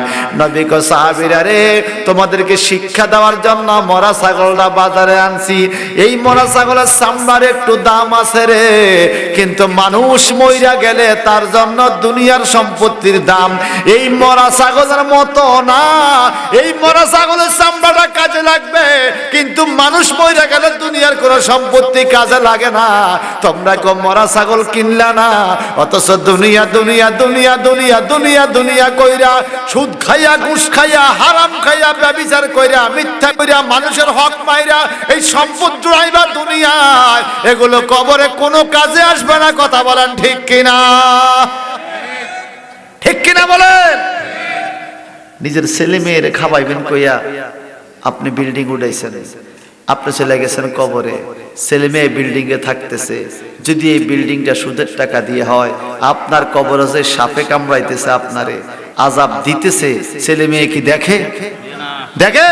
নবী কো সাহাবীরা রে তোমাদেরকে শিক্ষা দেওয়ার জন্য মরা ছাগলটা বাজারে আনছি। এই মরা ছাগলের চামড়ার একটু দাম আছে রে, কিন্তু মানুষ মইরা গেলে তার জন্য দুনিয়ার সম্পত্তির দাম এই মরা ছাগলের মতো না। এই মরা ছাগলের চামড়াটা কাজে কাজে লাগবে, কিন্তু মানুষ মরে গেলে দুনিয়ার কোনো সম্পত্তি কাজে লাগে না। তোমরা কো মরা ছাগল কিনলা না, অথচ দুনিয়া দুনিয়া দুনিয়া দুনিয়া দুনিয়া দুনিয়া কইরা সুদ খাইয়া ঘুষ খাইয়া হারাম খাইয়া ব্যভিচার কইরা মিথ্যা কইরা মানুষের হক মাইরা এই সম্পদ জুড়াইবা দুনিয়ায়, এগুলো কবরে কোনো কাজে আসবে না। কথা বলেন ঠিক কিনা? ঠিক কিনা বলেন? নিজের ছেলে মেয়ের খাওয়াইবেন কইয়া আপনি বিল্ডিং উঠাইছেন, আপনি চলে গেছেন কবরে, ছেলে মেয়ে বিল্ডিং এ থাকতেছে। যদি এই বিল্ডিংটা সুদের টাকা দিয়ে হয়, আপনার কবরে যে সাপে কামড়াইতেছে, আপনারে আযাব দিতেছে, ছেলে মেয়ে কি দেখে? দেখে?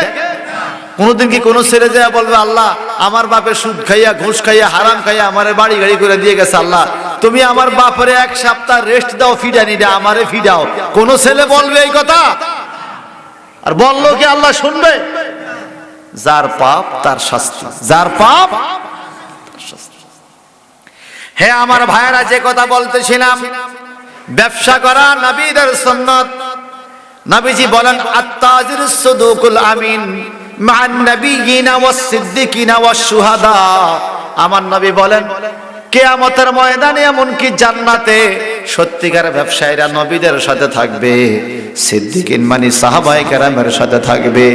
কোনদিন কি কোনো ছেলে যায় বলবে আল্লাহ আমার বাপের সুদ খাইয়া ঘুষ খাইয়া হারাম খাইয়া আমারে বাড়ি গাড়ি করে দিয়ে গেছে, আল্লাহ তুমি আমার বাপরে এক সপ্তাহ রেস্ট দাও, ফিডানি দাও, আমারে ফিডাও? কোন ছেলে বলবে এই কথা? আর বললো কি আল্লাহ শুনবে? যার পাপ তার শাস্তি, যার পাপ তার শাস্তি। হে আমার ভাইয়েরা, যে কথা বলতেছিলাম, ব্যবসা করা নবীদের সুন্নাত। নবীজি বলেন আত-তাজিরুস সুদুকুল আমিন মান নাবিয়িনা ওয়াস সিদ্দিকিনা ওয়াস শুহাদা। আমার নবী বলেন কিয়ামতের ময়দানে এমনকি জান্নাতে সত্যিকার ব্যবসায়ীরা নবীদের সাথে থাকবে, সিদ্দিকিন মানে সাহাবায়ে কেরামের সাথে থাকবে,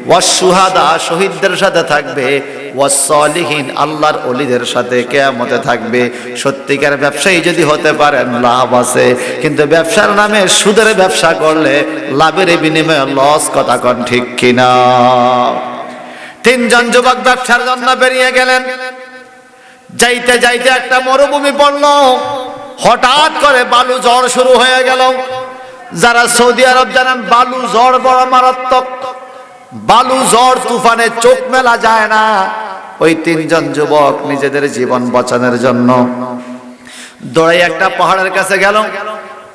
ওয়াস শুহাদা শহীদদের সাথে থাকবে, ওয়াস সালিহিন আল্লাহর ওলিদের সাথে কিয়ামতে থাকবে। সত্যিকার ব্যবসায়ী যদি হতে পারেন লাভ আছে, কিন্তু ব্যবসার নামে সুদের ব্যবসা করলে লাভের বিনিময়ে লস। কথা কোন ঠিক কিনা? তিনজন যুবক ব্যবসার জন্য বেরিয়ে গেলেন। যাইতে যাইতে একটা মরুভূমি পড়ল, হঠাৎ করে বালু ঝড় শুরু হয়ে গেল। যারা সৌদি আরব জানেন, বালু ঝড় বড় মারাত্মক। বালু ঝড় তুফানে চোখ মেলা যায় না। ওই তিনজন যুবক নিজেদের জীবন বাঁচানোর জন্য দৌড়ে একটা পাহাড়ের কাছে গেল।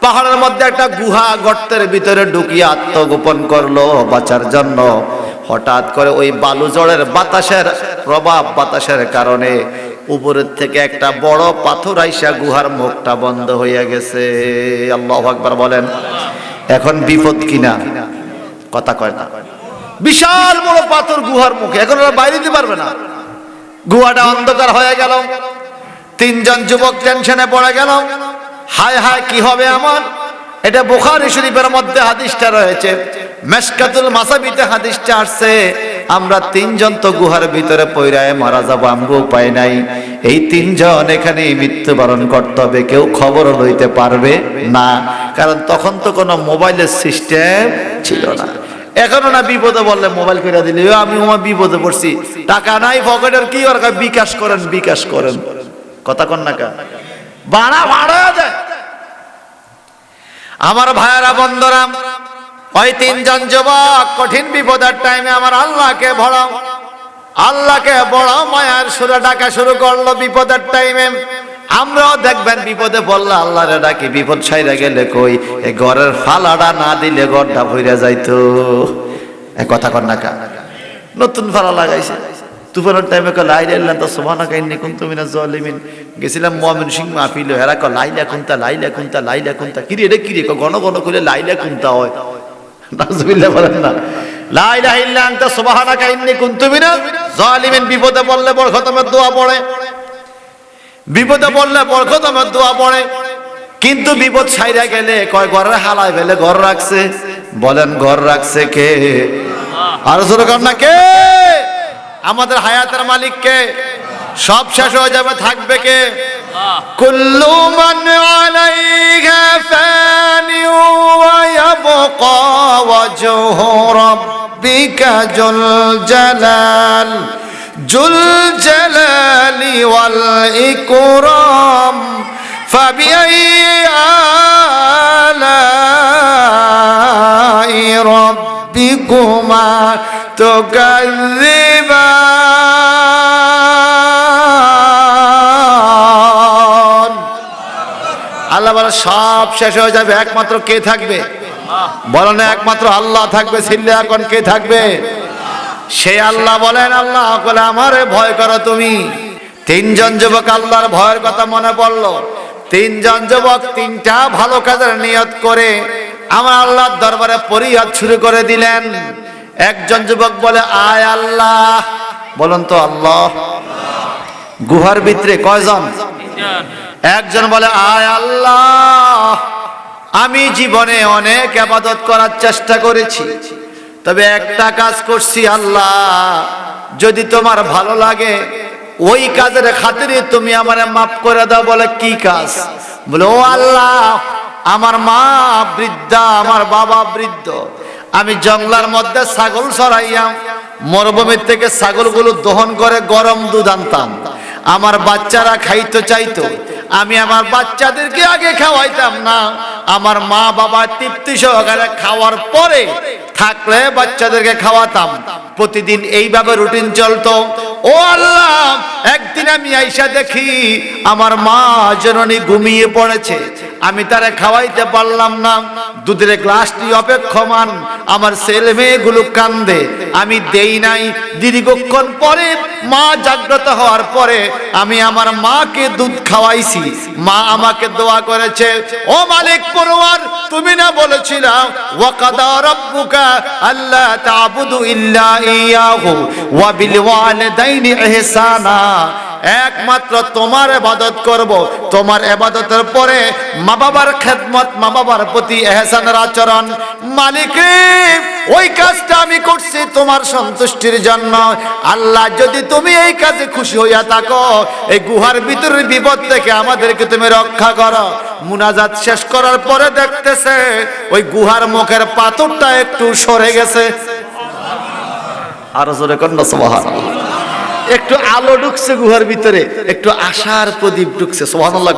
পাহাড়ের মধ্যে একটা গুহা গর্তের ভিতরে ঢুকিয়ে আত্মগোপন করলো বাঁচার জন্য। হঠাৎ করে ওই বালু ঝড়ের বাতাসের প্রভাব, বাতাসের কারণে উপরের থেকে একটা বড় পাথর আইসা গুহার মুখটা বন্ধ হইয়া গেছে। আল্লাহু আকবার বলেন। এখন বিপদ কিনা? কথা কয় না। বিশাল বড় পাথর গুহার মুখে, এখন ওরা বাইরে দিতে পারবে না। গুহাটা অন্ধকার হয়ে গেল। তিনজন যুবক টেনশনে পড়ে গেল, হায় হায় কি হবে আমার? এটা বুখারী শরীফের মধ্যে হাদিসটা রয়েছে, মিশকাতুল মাসাবিতে হাদিসটা আসছে। আমরা তিনজন তো গুহার ভিতরে পইরায় মারা যাবো, আমগো উপায় নাই। এই তিনজন এখানে মৃত্যুবরণ করতে হবে, কেউ খবর লইতে পারবে না, কারণ তখন তো কোনো মোবাইলের সিস্টেম ছিল না। এখনো না বিপদে বললে মোবাইল করে দিলে আমি আমার বিপদে পড়ছি, টাকা নাই পকেটের, কি ওর বিকাশ করেন, বিকাশ করেন। কথা কন না কা ভাড়া ভাড়া দেয়। আমার ভাইয়েরা বন্ধুরা, ওই তিনজন যুবক কঠিন বিপদের টাইমে আমার আল্লাহকে ভরাও, আল্লাহকে বড় মায়ার সুরে ডাকা শুরু করলো বিপদের টাইমে। আমরাও দেখবেন বিপদে বললে আল্লাহরে ডাকি, বিপদ ছাইরা গেলে কই এই ঘরের ফালাটা না দিলে ঘরটা ভইরা যাইতো। এই কথা কন না কা নতুন ফালা লাগাইছে তুফানের টাইমে ক লা ইলাহা ইল্লাল্লাহ সুবহানাকা ইন্নী কুনতু মিনাজ জালিমিন। গেছিলাম ময়মনসিংহ মাহফিল, হেরা ক লাইলা কুনতা লাইলা কুনতা লাইলা কুনতা। কি রে কি রে ক ঘন ঘন কইলে লাইলা কুনতা হয়। নাউজুবিল্লাহ বলেন না। লা ইলাহা ইল্লা আনতা সুবহানাকা ইন্নী কুনতু মিনাজ জালিমিন। বিপদে পড়লে বরকতের দোয়া পড়ে, বিপদে পড়লে বরকতের দোয়া পড়ে, কিন্তু বিপদ ছাইরা গেলে কয় ঘরের হালাই ফেলে ঘর রাখছে। বলেন ঘর রাখছে কে? আর জোরে কর না কে? আমাদের হায়াতের মালিক কে? সব শেষ হয়ে যাবে, থাকবে কে? কুল্লু মান আলাইহা ফানি ওয়া ইয়াবকা ওয়াজহু রাব্বিকা যুল জালাল যুল জালালি ওয়াল ইকরাম ফাবিআইয়ি আলাই রাব্বিকুমা তুকাজ্জিবান। আল্লাহ বলে সব শেষ হয়ে যাবে, একমাত্র কে থাকবে? বলো না একমাত্র আল্লাহ থাকবে। ছিল্লে এখন কে থাকবে? সেই আল্লাহ বলেন, আল্লাহ বলে আমারে ভয় করো তুমি। তিনজন যুবক আল্লাহর ভয়ের কথা মনে পড়লো। তিনজন যুবক তিনটা ভালো কাজের নিয়ত করে আমার আল্লাহর দরবারে ফরিয়াদ শুরু করে দিলেন। একজন যুবক বলে আয় আল্লাহ, বলুন তো আল্লাহ। গুহার ভিতরে কয়জন? একজন বলে আয় আল্লাহ, আমি জীবনে অনেক ইবাদত করার চেষ্টা করেছি, তবে একটা কাজ করছি আল্লাহ, যদি তোমার ভালো লাগে ওই কাজের খাতিরে তুমি আমারে মাফ করে দাও। বলে কি কাজ? বলে ও আল্লাহ, আমার মা বৃদ্ধা, আমার বাবা বৃদ্ধ, আমি জঙ্গলার মধ্যে ছাগল চড়াইয়াম, মরুভূমির থেকে ছাগলগুলো দহন করে গরম দুধ আনতাম, আমার বাচ্চারা খাইতে চাইতো, আমি আমার বাচ্চাদেরকে আগে খাওয়াইতাম না, আমার মা বাবা তৃপ্তি সহকারে খাওয়ার পরে থাকলে বাচ্চাদেরকে খাওয়াতাম। প্রতিদিন এইভাবে রুটিন চলতো। ও আল্লাহ, একদিন আমি আইসা দেখি আমার মা জননী ঘুমিয়ে পড়েছে, আমি তারে খাওয়াইতে পারলাম না, দুধের গ্লাসটি অপেক্ষমান, আমার ছেলে মেয়েগুলো কান্দে, আমি দেই নাই। দীর্ঘক্ষণ পরে মা জাগ্রত হওয়ার পরে আমি আমার মাকে দুধ খাওয়াইছি, মা আমাকে দোয়া করেছে, ও মালিক পরওয়ার, তুমি না বলেছিলা ওয়াকাদা রাব্বুকা আল্লা তা'বুদু ইল্লা ইয়াহু ওয়া বিল ওয়ালিদাইনি ইহসানা, একমাত্র তোমার ইবাদত করব, তোমার ইবাদতের পরে মা বাবার খেদমত, মা বাবার প্রতি ইহসানের আচরণ। মালিক রে, ওই কাজটা আমি করছি তোমার সন্তুষ্টির জন্য। আল্লাহ, যদি তুমি এই কাজে খুশি হইয়া থাকো, এই গুহার ভিতরের বিপদ থেকে আমাদেরকে তুমি রক্ষা করো। মুনাজাত শেষ করার পরে দেখতেছে ওই গুহার মুখের পাথরটা একটু সরে গেছে। আর জোরে কন্যা সুবহানাল্লাহ। একটু আলো ঢুকছে গুহার ভিতরে, একটু আশার প্রদীপ ঢুকছে। সুবহানাল্লাহ।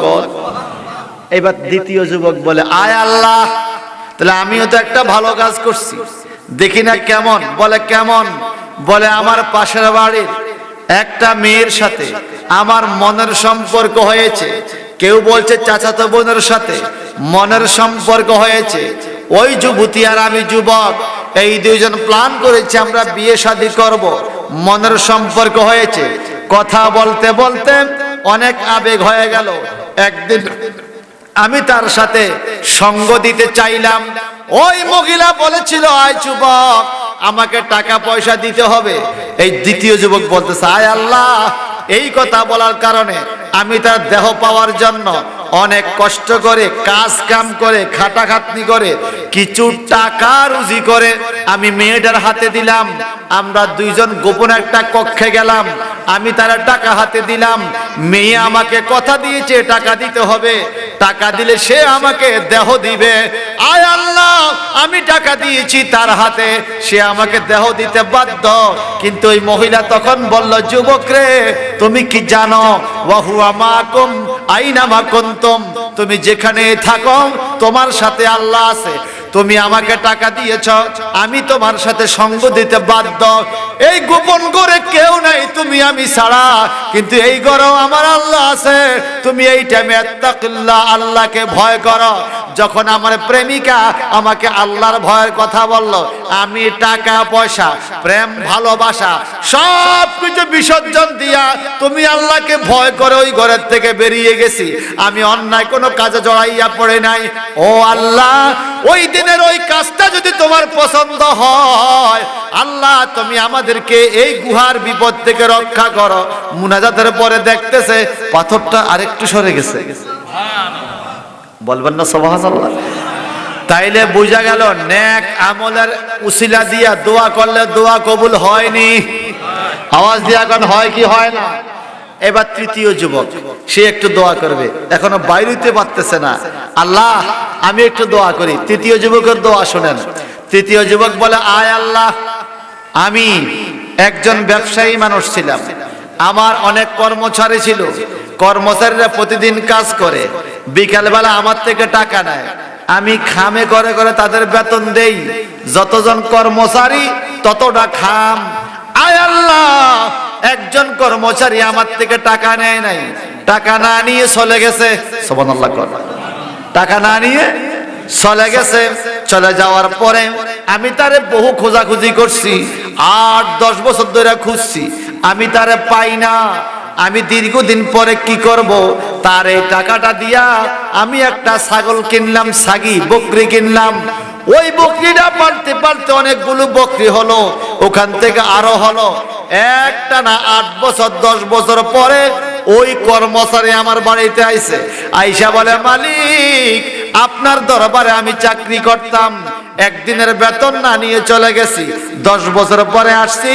এবার দ্বিতীয় যুবক বলে আয় আল্লাহ, তাহলে আমিও তো একটা ভালো কাজ করছি, দেখি না কেমন। বলে কেমন? বলে আমার পাশের বাড়ির একটা মেয়ের সাথে আমার মনের সম্পর্ক হয়েছে, কেউ বলছে চাচাতো বোনের সাথে মনের সম্পর্ক হয়েছে। ওই যুবতী আর আমি যুবক, এই দুইজন প্ল্যান করেছি আমরা বিয়ে শাদী করব, মনের সম্পর্ক হয়েছে। কথা বলতে বলতে অনেক আবেগ হয়ে গেল। একদিন আমি তার সাথে সঙ্গ দিতে চাইলাম, ওই মহিলা বলেছিল আয় যুবক, আমাকে টাকা পয়সা দিতে হবে। এই দ্বিতীয় যুবক বলতেছে আয় আল্লাহ, এই কথা বলার কারণে আমি তার দেহ পাওয়ার জন্য অনেক কষ্ট করে কাজ কাম করে খাটাখাটনি করে কিছু টাকা রুজি করে আমি মেয়েটার হাতে দিলাম। আমরা দুইজন গোপন একটা কক্ষে গেলাম, আমি তার টাকা হাতে দিলাম, মেয়ে আমাকে কথা দিয়েছে টাকা দিতে হবে, টাকা দিলে সে আমাকে দেহ দিবে। আয় আল্লাহ, আমি টাকা দিয়েছি তার হাতে, সে আমাকে দেহ দিতে বাধ্য। কিন্তু ওই মহিলা তখন বলল, যুবক রে, তুমি কি জানো ওয়া হুয়া মাকুম আইনামা কুনতুম, তুমি যেখানে থাকো তোমার সাথে আল্লাহ আছে। তুমি আমাকে টাকা দিয়েছ, আমি তোমার সাথে সঙ্গ দিতে বাধ্য। এই গোপন ঘরে কেউ নাই, তুমি আমি ছাড়া, কিন্তু এই ঘরেও আমার আল্লাহ আছে। তুমি এই টাইমে আত্তাকিল্লাহ, আল্লাহকে ভয় করো। যখন আমার প্রেমিকা আমাকে আল্লাহর ভয়ের কথা বলল, আমি টাকা পয়সা প্রেম ভালোবাসা সব কিছু বিসর্জন দিয়া তুমি আল্লাহকে ভয় করে ওই ঘরের থেকে বেরিয়ে গেছি। আমি অন্যায় কোনো কাজে জড়াইয়া পড়ে নাই। ও আল্লাহ, ওই দিনের ওই কাজটা যদি তোমার পছন্দ হয়, আল্লাহ তুমি আমাদেরকে এই গুহার বিপদ থেকে রক্ষা করো। মুনাজাতের পরে দেখতেছে পাথরটা আরেকটু সরে গেছে। বলবেন না সুবহানাল্লাহ? তাইলে বোঝা গেল নেক আমলের উসিলা দিয়া দোয়া করলে দোয়া কবুল হয়নি। আওয়াজ দিয়া কোন হয় কি হয় না? এবার তৃতীয় যুবক, সে একটু দোয়া করবে, এখনো বাইরে হইতে পারতেছে না। আল্লাহ, আমি একটু দোয়া করি। তৃতীয় যুবকের দোয়া শুনেন। তৃতীয় যুবক বলে আয় আল্লাহ, আমি একজন ব্যবসায়ী মানুষ ছিলাম, আমার অনেক কর্মচারী ছিল, কর্মচারীরা প্রতিদিন কাজ করে, বিকালবেলা আমার থেকে টাকা নেয়, আমি খামে করে করে তাদের বেতন দেই, যতজন কর্মচারী ততটা খাম। আয় আল্লাহ, একজন কর্মচারী আমার থেকে টাকা নেয় নাই, টাকা না নিয়ে চলে গেছে। সুবহানাল্লাহ। টাকা না নিয়ে চলে গেছে। চলে যাওয়ার পরে আমি তারে বহু খোঁজাখুঁজি করছি, 8-10 বছর ধরে খুঁজছি, আমি তারে পাই না। আমি দীর্ঘদিন পরে কি করব, তার এই টাকাটা দিয়া আমি একটা ছাগল কিনলাম, ছাগি বকরি কিনলাম। ওই বকরিটা পালতে পালতে অনেকগুলো বকরি হলো, ওখান থেকে আরো হলো। একটা না 8 বছর 10 বছর পরে ওই কর্মচারী আমার বাড়িতে আইছে, আইসা বলে, মালিক আপনার দরবারে আমি চাকরি করতাম, একদিনের বেতন না নিয়ে চলে গেছি, 10 বছর পরে আসছি,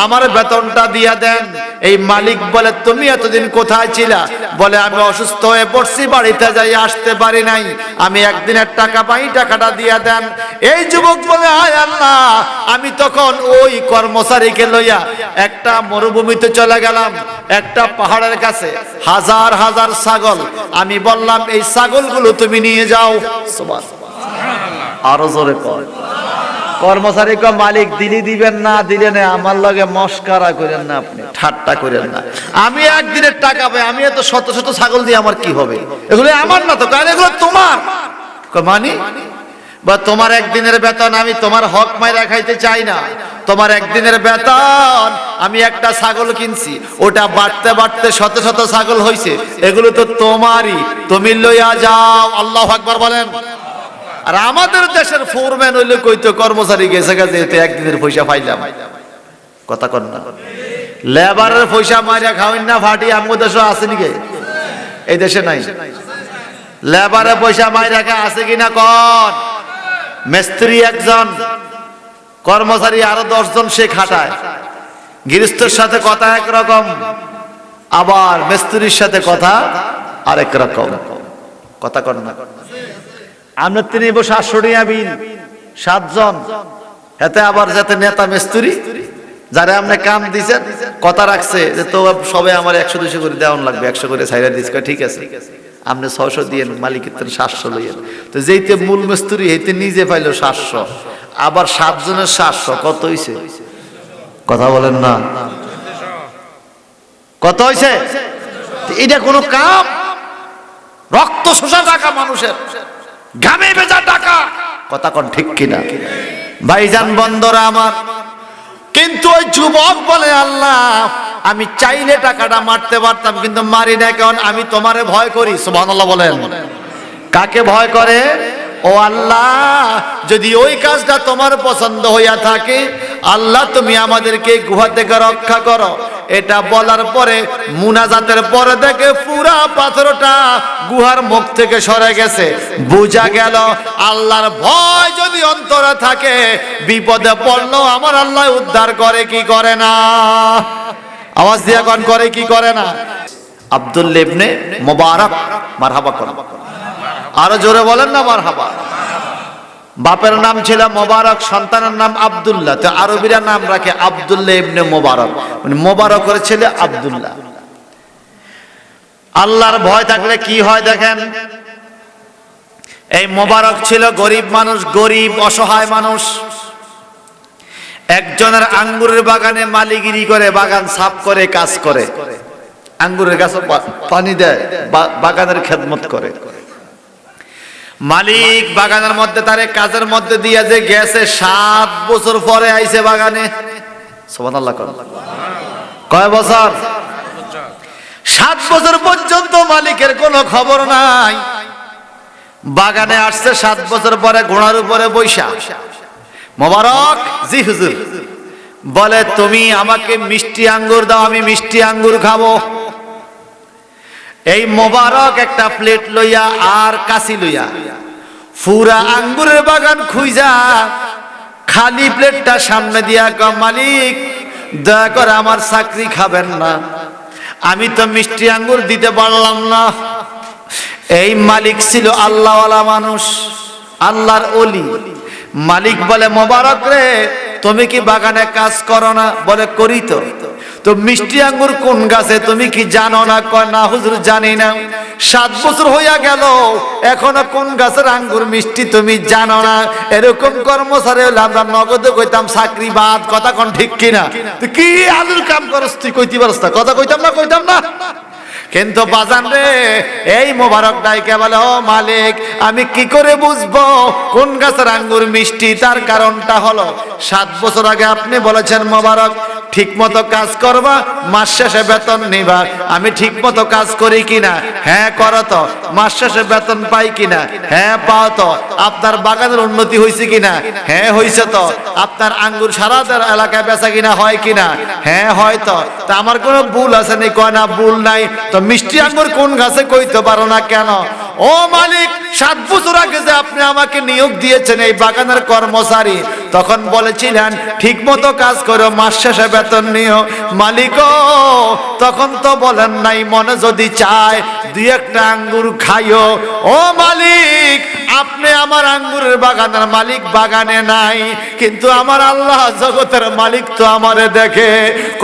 আমার বেতনটা দিয়া দেন। এই মালিক বলে, তুমি এতদিন কোথায় ছিলা? বলে, আমি অসুস্থ হয়ে পড়ছি, বাড়িতে যাই আসতে পারি নাই, আমি একদিনের টাকা পাই, টাকাটা দিয়া দেন। এই যুবক বলে, হায় আল্লাহ, আমি তখন ওই কর্মচারীকে লইয়া একটা মরুভূমিতে চলে গেলাম, একটা পাহাড়ের কাছে, হাজার হাজার ছাগল। আমি বললাম, এই ছাগলগুলো তুমি নিয়ে যাও। আরো জোরে কর। কর্মচারী কয়, মালিক দিলি দিবেন, না দিলে না, আমার লগে মস্কারা করেন না, আপনি ঠাট্টা করেন না, আমি একদিনের টাকা পাই, আমি এত শত শত ছাগল দিয়ে আমার কি হবে? এগুলো আমার না তো, কারণ এগুলো তোমার। মানি বা তোমার একদিনের বেতন, আমি তোমার হক মাইরা খাইতে চাই না, তোমার একদিনের বেতন আমি একটা ছাগল কিনছি, ওটা বাড়তে বাড়তে শত শত ছাগল হইছে, এগুলো তো তোমারই, তুমি লইয়া যাও। আল্লাহু আকবার বলেন। আর আমাদের দেশের ফোরম্যান হইলে কইতো, কর্মচারী গেছে গেছে এতে একদিনের পয়সা পাইলাম। কথা কন না, লেবারের পয়সা মারিয়া খাওয়াই না ফাটি, আমগো দেশে আছে নাকি? এই দেশে নাই। লেবারের পয়সা মারিয়া খা আছে কিনা কন? মিস্ত্রি একজন, কর্মচারী আরো 10 জন সে খাটায়। গৃহস্থের সাথে কথা একরকম, আবার মিস্ত্রির সাথে কথা আরেক রকম। কথা কন না। আমরা 700 টাকা বিল, 7 জন, এতে আবার যাতে নেতা মিস্ত্রি যারা আপনি কাম দিছেন কথা রাখছে যে তো সবে আমার 100-200 করে দেওয়ান লাগবে, 100 করে ছাইরা দিস, ঠিক আছে আপনি 600 দিয়েন, মালিকের 700 লইয়েন। তো যেইতে মূল মিস্ত্রি হইতে নিজে পাইলো 700, আবার 7 জনের 700, কত হইছে? কথা বলেন না, কত হইছে? এটা কোন কাম? রক্ত শোষা টাকা মানুষের, ঘামে ভেজা টাকা। কথা কোন ঠিক কিনা? ভাইজান বন্ধুরা আমার, কিন্তু ওই যুবক বলে, আল্লাহ আমি চাইলে টাকাটা মারতে পারতাম, কিন্তু মারি না, কারণ আমি তোমারে ভয় করি। সুবহানাল্লাহ বলেন। কাকে ভয় করে? ও আল্লাহ, যদি ওই কাজটা তোমার পছন্দ হইয়া থাকে, আল্লাহ তুমি আমাদেরকে গুহা থেকে রক্ষা করো। এটা বলার পরে মুনাজাতের পরে দেখে পুরা পাথরটা গুহার মুখ থেকে সরে গেছে। বুঝা গেল আল্লাহর ভয় যদি অন্তরে থাকে, বিপদে পড়লো আমার আল্লাহ উদ্ধার করে কি করে না? আওয়াজ দিয়া কোন করে কি করে না? আব্দুল্লাহ ইবনে মুবারক, মারহাবা কর, আরো জোরে বলেন না মারহাবা। বাপের নাম ছিল মোবারক, সন্তানের নাম আব্দুল্লাহ। তো আরবিরা নাম রাখে আব্দুল্লাহ ইবনে মুবারক, মানে মোবারকের ছেলে আব্দুল্লাহ। আল্লাহর ভয় থাকলে কি হয় দেখেন, এই মোবারক ছিল গরিব মানুষ, গরিব অসহায় মানুষ। একজনের আঙ্গুরের বাগানে মালিগিরি করে, বাগান সাফ করে, কাজ করে, আঙ্গুরের গাছে পানি দেয়, বাগানের খেদমত করে। মালিক বাগানের মধ্যে তারে কাজের মধ্যে দিয়ে যে গেছে, 7 বছর পরে আইছে বাগানে। সুবহানাল্লাহ। কয় বছর? 7 বছর পর্যন্ত মালিকের কোনো খবর নাই। বাগানে আসছে 7 বছর পরে, ঘোড়ার উপরে বৈশা। মোবারক, জি হুজুর। বলে, তুমি আমাকে মিষ্টি আঙ্গুর দাও, আমি মিষ্টি আঙ্গুর খাবো। এই মোবারক একটা প্লেট লইয়া আর কাশি লইয়া পুরা আঙ্গুরের বাগান খুঁজা খালি প্লেটটা সামনে দিয়া কয়, মালিক দয়া করে আমার চাকরি খাবেন না, আমি তো মিষ্টি আঙ্গুর দিতে পারলাম না। এই মালিক ছিল আল্লাহওয়ালা মানুষ, আল্লাহর ওলি। মালিক বলে, মোবারক রে, তুমি কি বাগানে কাজ করো না? বলে, করি তো। তো মিষ্টি আঙ্গুর কোন গাছে তুমি কি জানো না? কয়, না হুজুর জানি না। 7 বছর হইয়া গেল, এখনো কোন গাছের আঙ্গুর মিষ্টি তুমি জানো না? এরকম কর্মচারী হলে আমরা নগদে কইতাম চাকরি বাদ। কথা কোন ঠিক কিনা? তুই কি আলুর কাম করস, তুই কইতে পারস না? কথা কইতাম না, কইতাম না। কিন্তু বাজান রে, এই মোবারক ডাইকে বলে, ও মালিক, আমি কি করে বুঝবো কোন গাছের আঙ্গুর মিষ্টি? তার কারণটা হলো 7 বছর আগে আপনি বলেছেন মোবারক ঠিক মতো কাজ করবা, মাস শেষে বেতন নিবা। আমি ঠিক মতো কাজ করি কিনা? হ্যাঁ করো তো। মাস শেষে বেতন পাই কিনা? হ্যাঁ পাও তো। আপনার বাগানের উন্নতি হয়েছে কিনা? হ্যাঁ হয়েছে তো। আপনার আঙ্গুর সারা এলাকায় বেচা কিনা হয় কিনা? হ্যাঁ হয় তো। তা আমার কোনো ভুল আছে নি? কয় না, ভুল নাই। তো মিষ্টি আঙ্গুর কোন গাছে কইতে পারো না কেন? ও মালিক, 7 বছর আগে যে আপনি আমাকে নিয়োগ দিয়েছেন এই বাগানের কর্মচারী, তখন বলেছিলেন ঠিক মতো কাজ করো, মাস শেষে বেতন নিও। মালিক তখন তো বলেন নাই মনে যদি চায় 2-1টা আঙ্গুর খাইও। ও মালিক, আপনি আমার আঙ্গুরের বাগানের মালিক, বাগানে নাই, কিন্তু আমার আল্লাহ জগতের মালিক তো আমারে দেখে।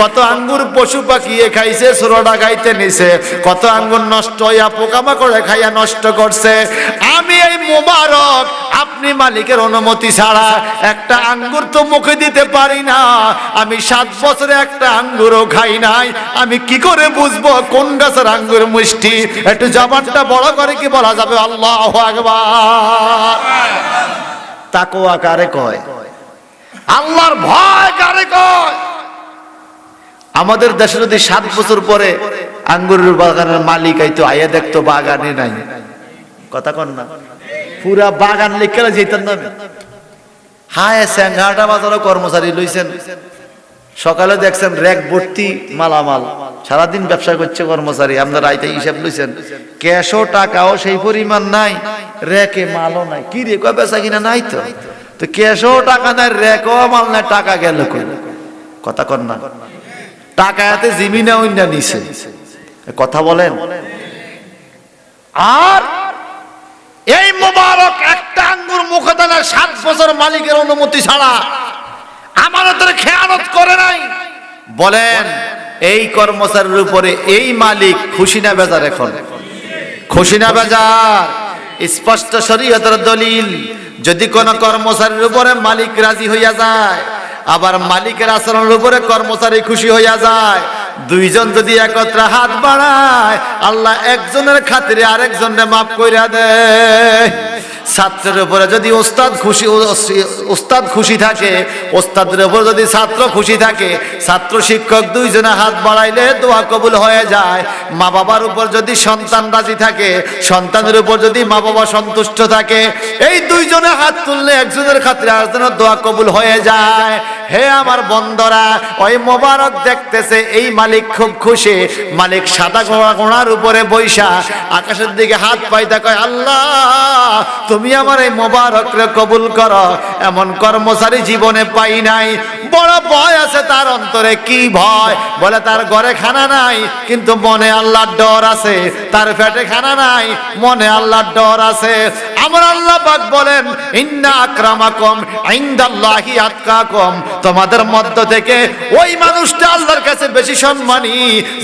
কত আঙ্গুর পশু পাখি খাইছে, ছোড়া গাইতে নিছে, কত আঙ্গুর নষ্ট হইয়া পোকামাকড়ে খাইয়া নষ্ট করছে। আমি এই মোবারক আপনি মালিকের অনুমতি ছাড়া একটা আঙ্গুর তো মুখে দিতে পারি না। আমি 7 বছরে একটা আঙ্গুরও খাই নাই। আমি কি করে বুঝবো কোন গাছের আঙ্গুর মিষ্টি? একটু জবানটা বড় করে কি বলা যাবে? আল্লাহু আকবার। তাকওয়া কারে কয়? আল্লাহর ভয় কারে কয়? আমাদের দেশে যদি 7 বছর পরে আঙ্গুরের বাগানের মালিক আইতো, আইয়া দেখতো বাগানে নাই, কথা কন না, পুরা বাগান লিখে যেতেন না। হায়, স্যাঙ্গাটা বাজারও কর্মচারী লইছেন, সকালে দেখছেন র্যাক ভর্তি মালামাল, সারাদিন ব্যবসা করছে কর্মচারী। আপনার রাইতে হিসাব লইছেন, ক্যাশও টাকাও সেই পরিমাণ নাই, র্যাকে মালও নাই। কি রে কয় বেচা কিনা নাই তো? তো ক্যাশও টাকা নাই, র্যাকও মাল নাই, টাকা গেল কই? কথা কন না। টাকা এতে জিমিনা অন্য নিছে, কথা বলেন। আর এই মোবারক একটা আঙ্গুর মুখে দেন 7 বছর মালিকের অনুমতি ছাড়া, আমাদের খেয়ানত করে নাই। বলেন এই কর্মচারীর উপরে এই মালিক খুশি না বেজার? এখন খুশি না বেজার? স্পষ্ট শরীয়তের দলিল। যদি কোন কর্মচারীর উপরে মালিক রাজি হইয়া যায়, আবার মালিকের আচরণের উপরে কর্মচারী খুশি হইয়া যায়, 2 জন যদি একত্রে হাত বাড়ায়, আল্লাহ একজনের খাতিরে আরেকজনকে মাফ কইরা দেয়। ছাত্রের উপরে যদি ওস্তাদ খুশি থাকে, ওস্তাদের উপর যদি ছাত্র খুশি থাকে, ছাত্র শিক্ষক 2 জনে হাত বাড়াইলে দোয়া কবুল হয়ে যায়। মা বাবার উপর যদি সন্তান রাজি থাকে, সন্তানের উপর যদি মা বাবা সন্তুষ্ট থাকে, এই 2 জনে হাত তুললে একজনের খাতিরে আরেকজনের দোয়া কবুল হয়ে যায়। হে আমার বন্ধরা, ওই মোবারক দেখতেছে এই মালিক খুব খুশি। মালিক সাদা ঘোড়ার উপরে বৈশা আকাশের দিকে হাত পাইতা কয়, আল্লাহ তুমি আমার এই মোবারকরে কবুল করো। এমন কর্মচারী জীবনে পাই নাই। বড় ভয় আছে তার অন্তরে। কি ভয়? বলে তার ঘরে খানা নাই, কিন্তু মনে আল্লাহর ডর আছে। তার পেটে খানা নাই, মনে আল্লাহর ডর আছে। আমার আল্লাহ পাক বলেন, ইন্না আকরামাকুম ইনদাল্লাহি আতকাকুম, তোমাদের মধ্য থেকে ওই মানুষটা আল্লাহর কাছে বেশি সম্মানী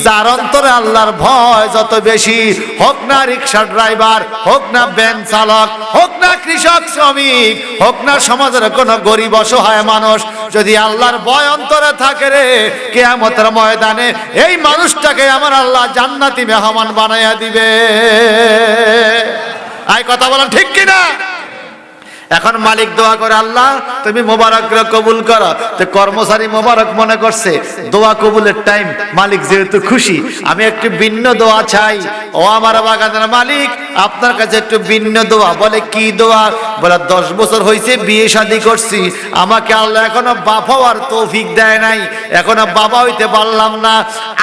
যার অন্তরে আল্লাহর ভয় যত বেশি। হোক না রিকশা ড্রাইভার, হোক না ভ্যান চালক, হোক না কৃষক শ্রমিক, হোক না সমাজের কোন গরিব অসহায় মানুষ, যদি আল্লাহর ভয় অন্তরে থাকে রে, কিয়ামতের ময়দানে এই মানুষটাকে আমার আল্লাহ জান্নাতি মেহমান বানাইয়া দিবে। আয় কথা বলেন ঠিক কিনা? এখন মালিক দোয়া করে, আল্লাহ তুমি মোবারক কবুল করো। তো কর্মচারী মোবারক মনে করছে দোয়া কবুলের টাইম, মালিক যেহেতু খুশি, আমি একটু ভিন্ন দোয়া চাই। ও আমার বাগানের মালিক, আপনার কাছে একটু ভিন্ন দোয়া। বলে কি দোয়া? বলে 10 বছর হয়েছে বিয়ে শাদী করছি, আমাকে আল্লাহ এখনো বাপ হওয়ার তৌফিক দেয় নাই, এখনো বাবা হইতে পারলাম না।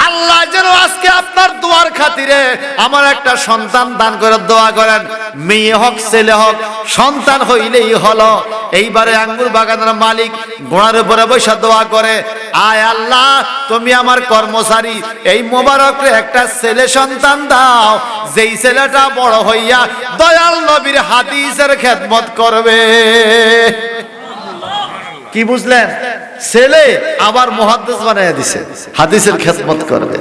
আল্লাহ যেন আজকে আপনার দোয়ার খাতিরে আমার একটা সন্তান দান করে দোয়া করেন। মেয়ে হোক ছেলে হোক, সন্তান হইলেই হলো। এইবারে আঙ্গুর বাগানের মালিক ঘোড়ার উপরে বসে দোয়া করে, আয় আল্লাহ তুমি আমার কর্মচারী এই মোবারকরে একটা ছেলে সন্তান দাও, যেই ছেলেটা বড় হইয়া দয়াল নবীর হাদিসের খেদমত করবে। কি বুঝলেন? ছেলে আবার মুহাদ্দিস বানাইয়া দিছে, হাদিসের খেদমত করবে।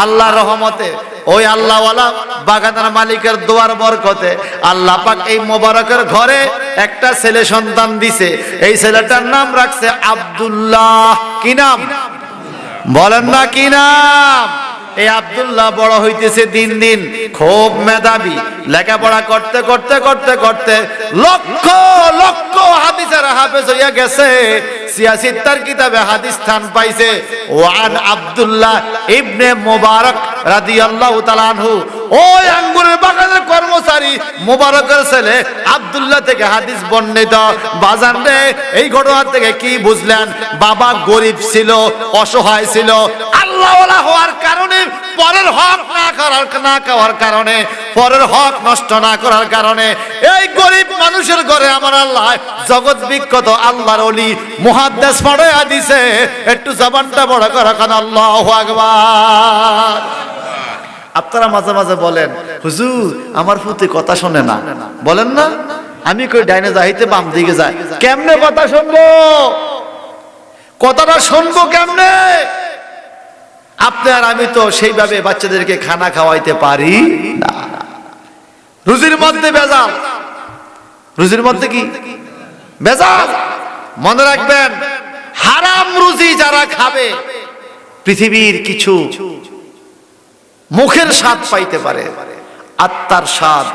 আল্লাহর রহমতে ওই আল্লাহওয়ালা বাগানের মালিকের দোয়ার বরকতে আল্লাহ পাক এই মোবারকের ঘরে একটা ছেলে সন্তান দিছে। এই ছেলেটার নাম রাখছে আব্দুল্লাহ। কি নাম বলেন না? কি নাম? এই আব্দুল্লাহ বড় হইতেছে দিন দিন, খুব মেধাবী, লেখাপড়া করতে করতে করতে করতে লক্ষ লক্ষ হাদিসের হাফেজ হইয়া গেছে। সিয়াসিত্তার কিতাবে হাদিস স্থান পাইছে, ওয়ান আব্দুল্লাহ ইবনে মুবারক রাদিয়াল্লাহু তাআলা আনহু, ওই আঙ্গুরের বাগানের কর্মচারী মুবারকের ছেলে আব্দুল্লাহ থেকে হাদিস বর্ণিত। বাজান রে, এই ঘটনা থেকে কি বুঝলেন? বাবা গরিব ছিল, অসহায় ছিল, আল্লাহওয়ালা হওয়ার কারণে, পরের হক না খাওয়ার কারণে, পরের হক নষ্ট না করার কারণে এই গরিব মানুষের ঘরে আমার আল্লাহ জগৎ বিখ্যাত আল্লাহর ওলি মুহাদ্দিস পড়ায়া দিছে। একটু জবানটা বড় করে কান আল্লাহু আকবার। আপনারা মাঝে মাঝে বলেন, হুজুর আমার পুতি কথা শোনে না, বলেন না? আমি কই ডাইনে যাইতে বাম দিকে যায়, কেমনে কথা শুনবো? কথাটা শুনবো কেমনে? আপনি আর আমি তো সেইভাবে বাচ্চাদেরকে খানা খাওয়াইতে পারি না। রুজির মধ্যে ভেজাল, রুজির মধ্যে কি ভেজাল? মনে রাখবেন, হারাম রুজি যারা খাবে পৃথিবীর কিছু মুখের স্বাদ পাইতে পারে, আত্মার স্বাদ,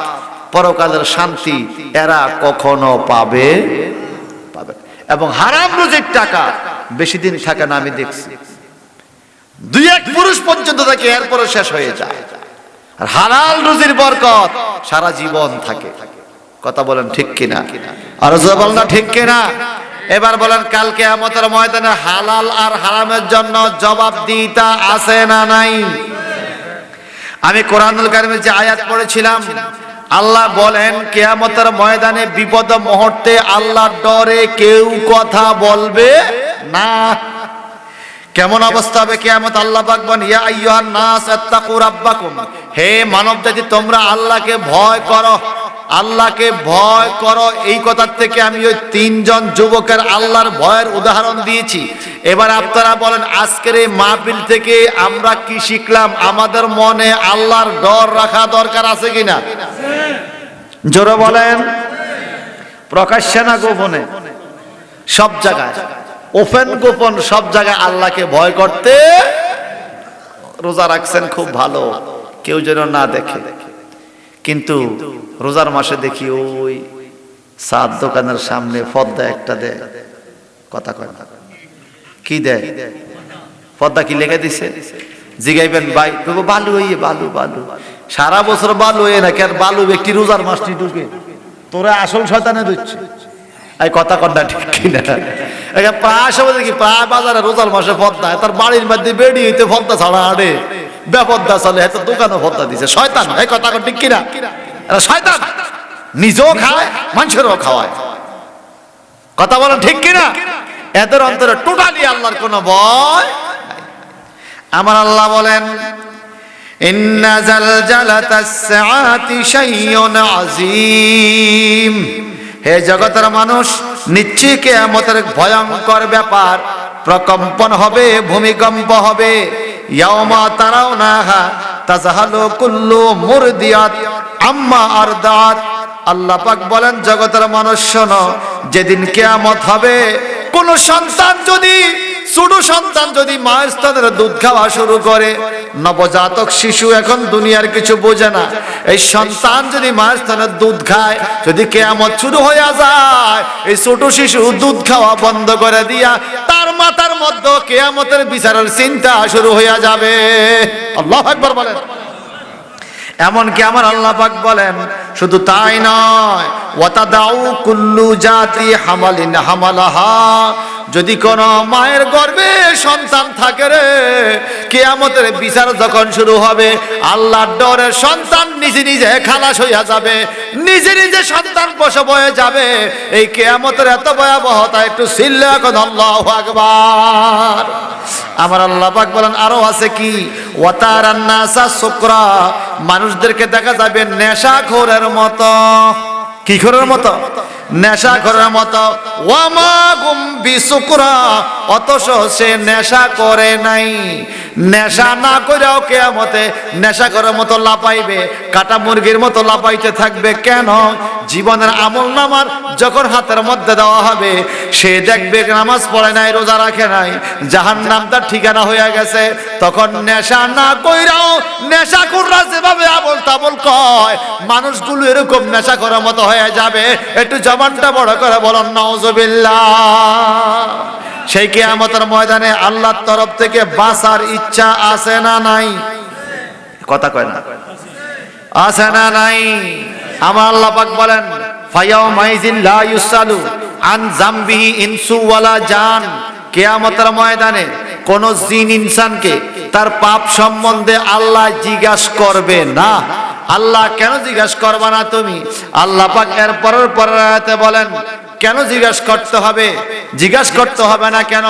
পরকালের শান্তি এরা কখনো পাবে পাবে। এবং হারাম রুজির টাকা বেশি দিন থাকে না, আমি দেখছি। দুই এক পুরুষ পর্যন্ত থাকে, এরপরে শেষ হয়ে যায়। আর হালাল রুজির বরকত সারা জীবন থাকে। কথা বলেন ঠিক কিনা? আর বলেন না ঠিক কিনা? এবার বলেন, কাল কিয়ামতের ময়দানে হালাল আর হারামের জন্য জবাবদিহিতা আছে না নাই? আমি কোরআনুল কারীমের যে আয়াত পড়েছিলাম, আল্লাহ বলেন কিয়ামতের ময়দানে বিপদ মুহূর্তে আল্লাহর ডরে কেউ কথা বলবে না। কেমন অবস্থা হবে কিয়ামত? আল্লাহ পাক বলেন, ইয়া আইয়ুহান নাস ইত্তাকু রাব্বাকুম, হে মানব জাতি তোমরা আল্লাহকে ভয় করো, আল্লাহকে ভয় করো। এই কথার থেকে আমি ওই তিনজন যুবকের আল্লাহর ভয়ের উদাহরণ দিয়েছি। এবার আপনারা বলেন, আজকের এই মাহফিল থেকে আমরা কি শিখলাম? আমাদের মনে আল্লাহর ডর রাখা দরকার আছে কিনা? জোরে বলেন। প্রকাশ্যে না গোপনে? সব জায়গায়, ওপেন গোপন সব জায়গায় আল্লাহকে ভয় করতে। রোজা রাখছেন খুব ভালো, কেউ যেন না দেখে। কিন্তু রোজার মাসে দেখি ওই সাত দোকানের সামনে পর্দা একটা দেয়, কথা কয় না, কি দেয়? পর্দা কি লেগে দিছে? জিগাইবেন ভাই, বালু হইয়ে বালু বালু, সারা বছর বালু হয়ে নাকি আর বালু ব্যক্তি রোজার মাসটি ঢুকে তোরা আসল শয়তানে দিচ্ছে। এই কথা কন্যা ঠিক কিনা? প্রায় সময় দেখি, প্রায় বাজারে রোজার মাসে পর্দা, তার বাড়ির মধ্যে বেড়ি হইতে পর্দা ছাড়া আড়ে বেপর্দা চলে, এত দোকানে পর্দা দিছে। শয়তান, এই কথা ঠিক কিনা? শয়তান নিজেও খায়, মানুষেরও খাওয়ায়। কথা বলেন ঠিক কিনা? এদের অন্তরে টোটালি আল্লাহর কোনো ভয়। আমার আল্লাহ বলেন, ইন্না জালজালাতাস সাআতি শাইউন আযীম, হে জগতের মানুষ, নিশ্চয়ই কিয়ামতের ভয়ঙ্কর ব্যাপার। প্রকম্পন হবে, ভূমিকম্প হবে। ইয়াউমা তারাউনাহা তাযহালু কুল্লু মুরদিয়াত আম্মা আরদাত। আল্লাহ পাক বলেন, জগতের মানুষ শোনো, যেদিন কিয়ামত হবে, কোন সন্তান যদি, ছোট সন্তান যদি মায়ের স্তনের দুধ খাওয়া শুরু করে, নবজাতক শিশু এখন দুনিয়ার কিছু বোঝে না, এই সন্তান যদি মায়ের স্তনের দুধ খায়, যদি কিয়ামত শুরু হয়ে যায়, এই ছোট শিশু দুধ খাওয়া বন্ধ করে দিয়া তার মাথার মধ্যে কিয়ামতের বিচারের চিন্তা শুরু হয়ে যাবে। আল্লাহু আকবার বলেন। এমনকি আমার আল্লাহ পাক বলেন, শুধু তাই নয়, ওয়াতাদাউ কুল্লু জাতি হামালিন হামালাহা, যদি কোন মায়ের গর্ভে সন্তান থাকে রে, কিয়ামতের বিচার যখন শুরু হবে, আল্লাহর ডরে সন্তান নিজে নিজে খালাস হইয়া যাবে, নিজে নিজে সন্তান প্রসব হয়ে যাবে। এই কিয়ামতের এত ভয়াবহতা, একটু চিল্লা এখন আল্লাহু আকবার। আমার আল্লাহ পাক বলেন, আরো আছে কি? ওয়াতারান নাসা সুকরা, মানুষদেরকে দেখা যাবে নেশাখোরের মতো। কি খোরের মতো? নেশা করার মতো, ওয়ামা গুম বিসুকরা, অথচ সে নেশা করে নাই। নেশা না করেও কিয়ামতে নেশা করার মতো লাপাইবে, কাটা মুরগির মতো লাপাইতে থাকবে। কেন? জীবনের আমলনামার যখন হাতের মধ্যে দেওয়া হবে, সে দেখবে নামাজ পড়ে নাই, রোজা রাখে নাই, জাহান্নাম তার ঠিকানা হয়ে গেছে। তখন নেশা না কইরাও নেশাখোররা যেভাবে আবল তাবল কয়, মানুষগুলো এরকম নেশা করার মতো হয়ে যাবে। একটু জবানটা বড় করে বলেন নাউজুবিল্লাহ। সেই কিয়ামতের ময়দানে আল্লাহর তরফ থেকে বাঁচার ইচ্ছা আছে না নাই? কথা কয় না, আছে না নাই? আমার আল্লাহ পাক বলেন, ফায়াউমাইযিন লা ইউসালু আন যামবিহি ইনসু ওয়ালা জান। কিয়ামতের ময়দানে কোন জিন ইনসানকে তার পাপ সম্বন্ধে আল্লাহ জিজ্ঞাসা করবে না। আল্লাহ কেন জিজ্ঞাসা করবে না তুমি? আল্লাহ পাক এর পরের আয়াতে বলেন কেন জিজ্ঞাসা করতে হবে? জিজ্ঞাসা করতে হবে না কেন?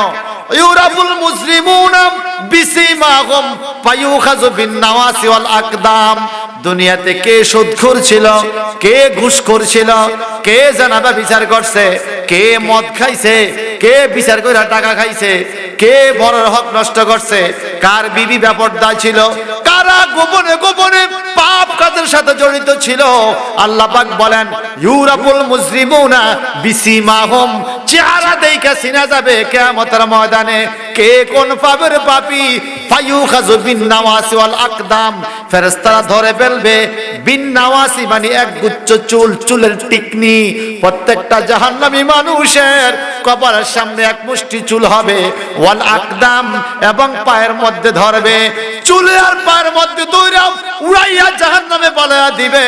ইউরাবুল মুজরিমুনা বিসিমাহুম ফায়ুখাযু বিন নাওয়াসি ওয়াল আকদাম। দুনিয়াতে কে সুদখোর ছিল, কে ঘুষখোর ছিল, কে জানাবা বিচার করছে, কে মদ খাইছে, কে বিচার করে টাকা খাইছে, কে বড়র হক নষ্ট করছে, কার বিবি বেপরদা ছিল, কারা গোপনে গোপনে পাপ কাজের সাথে জড়িত ছিল। আল্লাহ পাক বলেন ইউরাবুল মুজরিমুনা বিসিমাহুম, চেহারা দেখে চিনা যাবে কিয়ামতের ময়দানে কে কোন পাপের পাপী। ফায়ুখাযু বিন নাওয়াসি ওয়াল আকদাম, ফেরেশতারা ধরে ফেলবে। বিন নাওয়াসি মানে এক গুচ্ছ চুল, চুলের টিকনি। প্রত্যেকটা জাহান্নামী মানুষের কপালের সামনে এক মুষ্টি চুল হবে। ওয়াল আকদাম, এবং পায়ের মধ্যে ধরবে। চুলে আর পায়ের মধ্যে দৌড়াও উড়াইয়া জাহান্নামে পালাইয়া দিবে।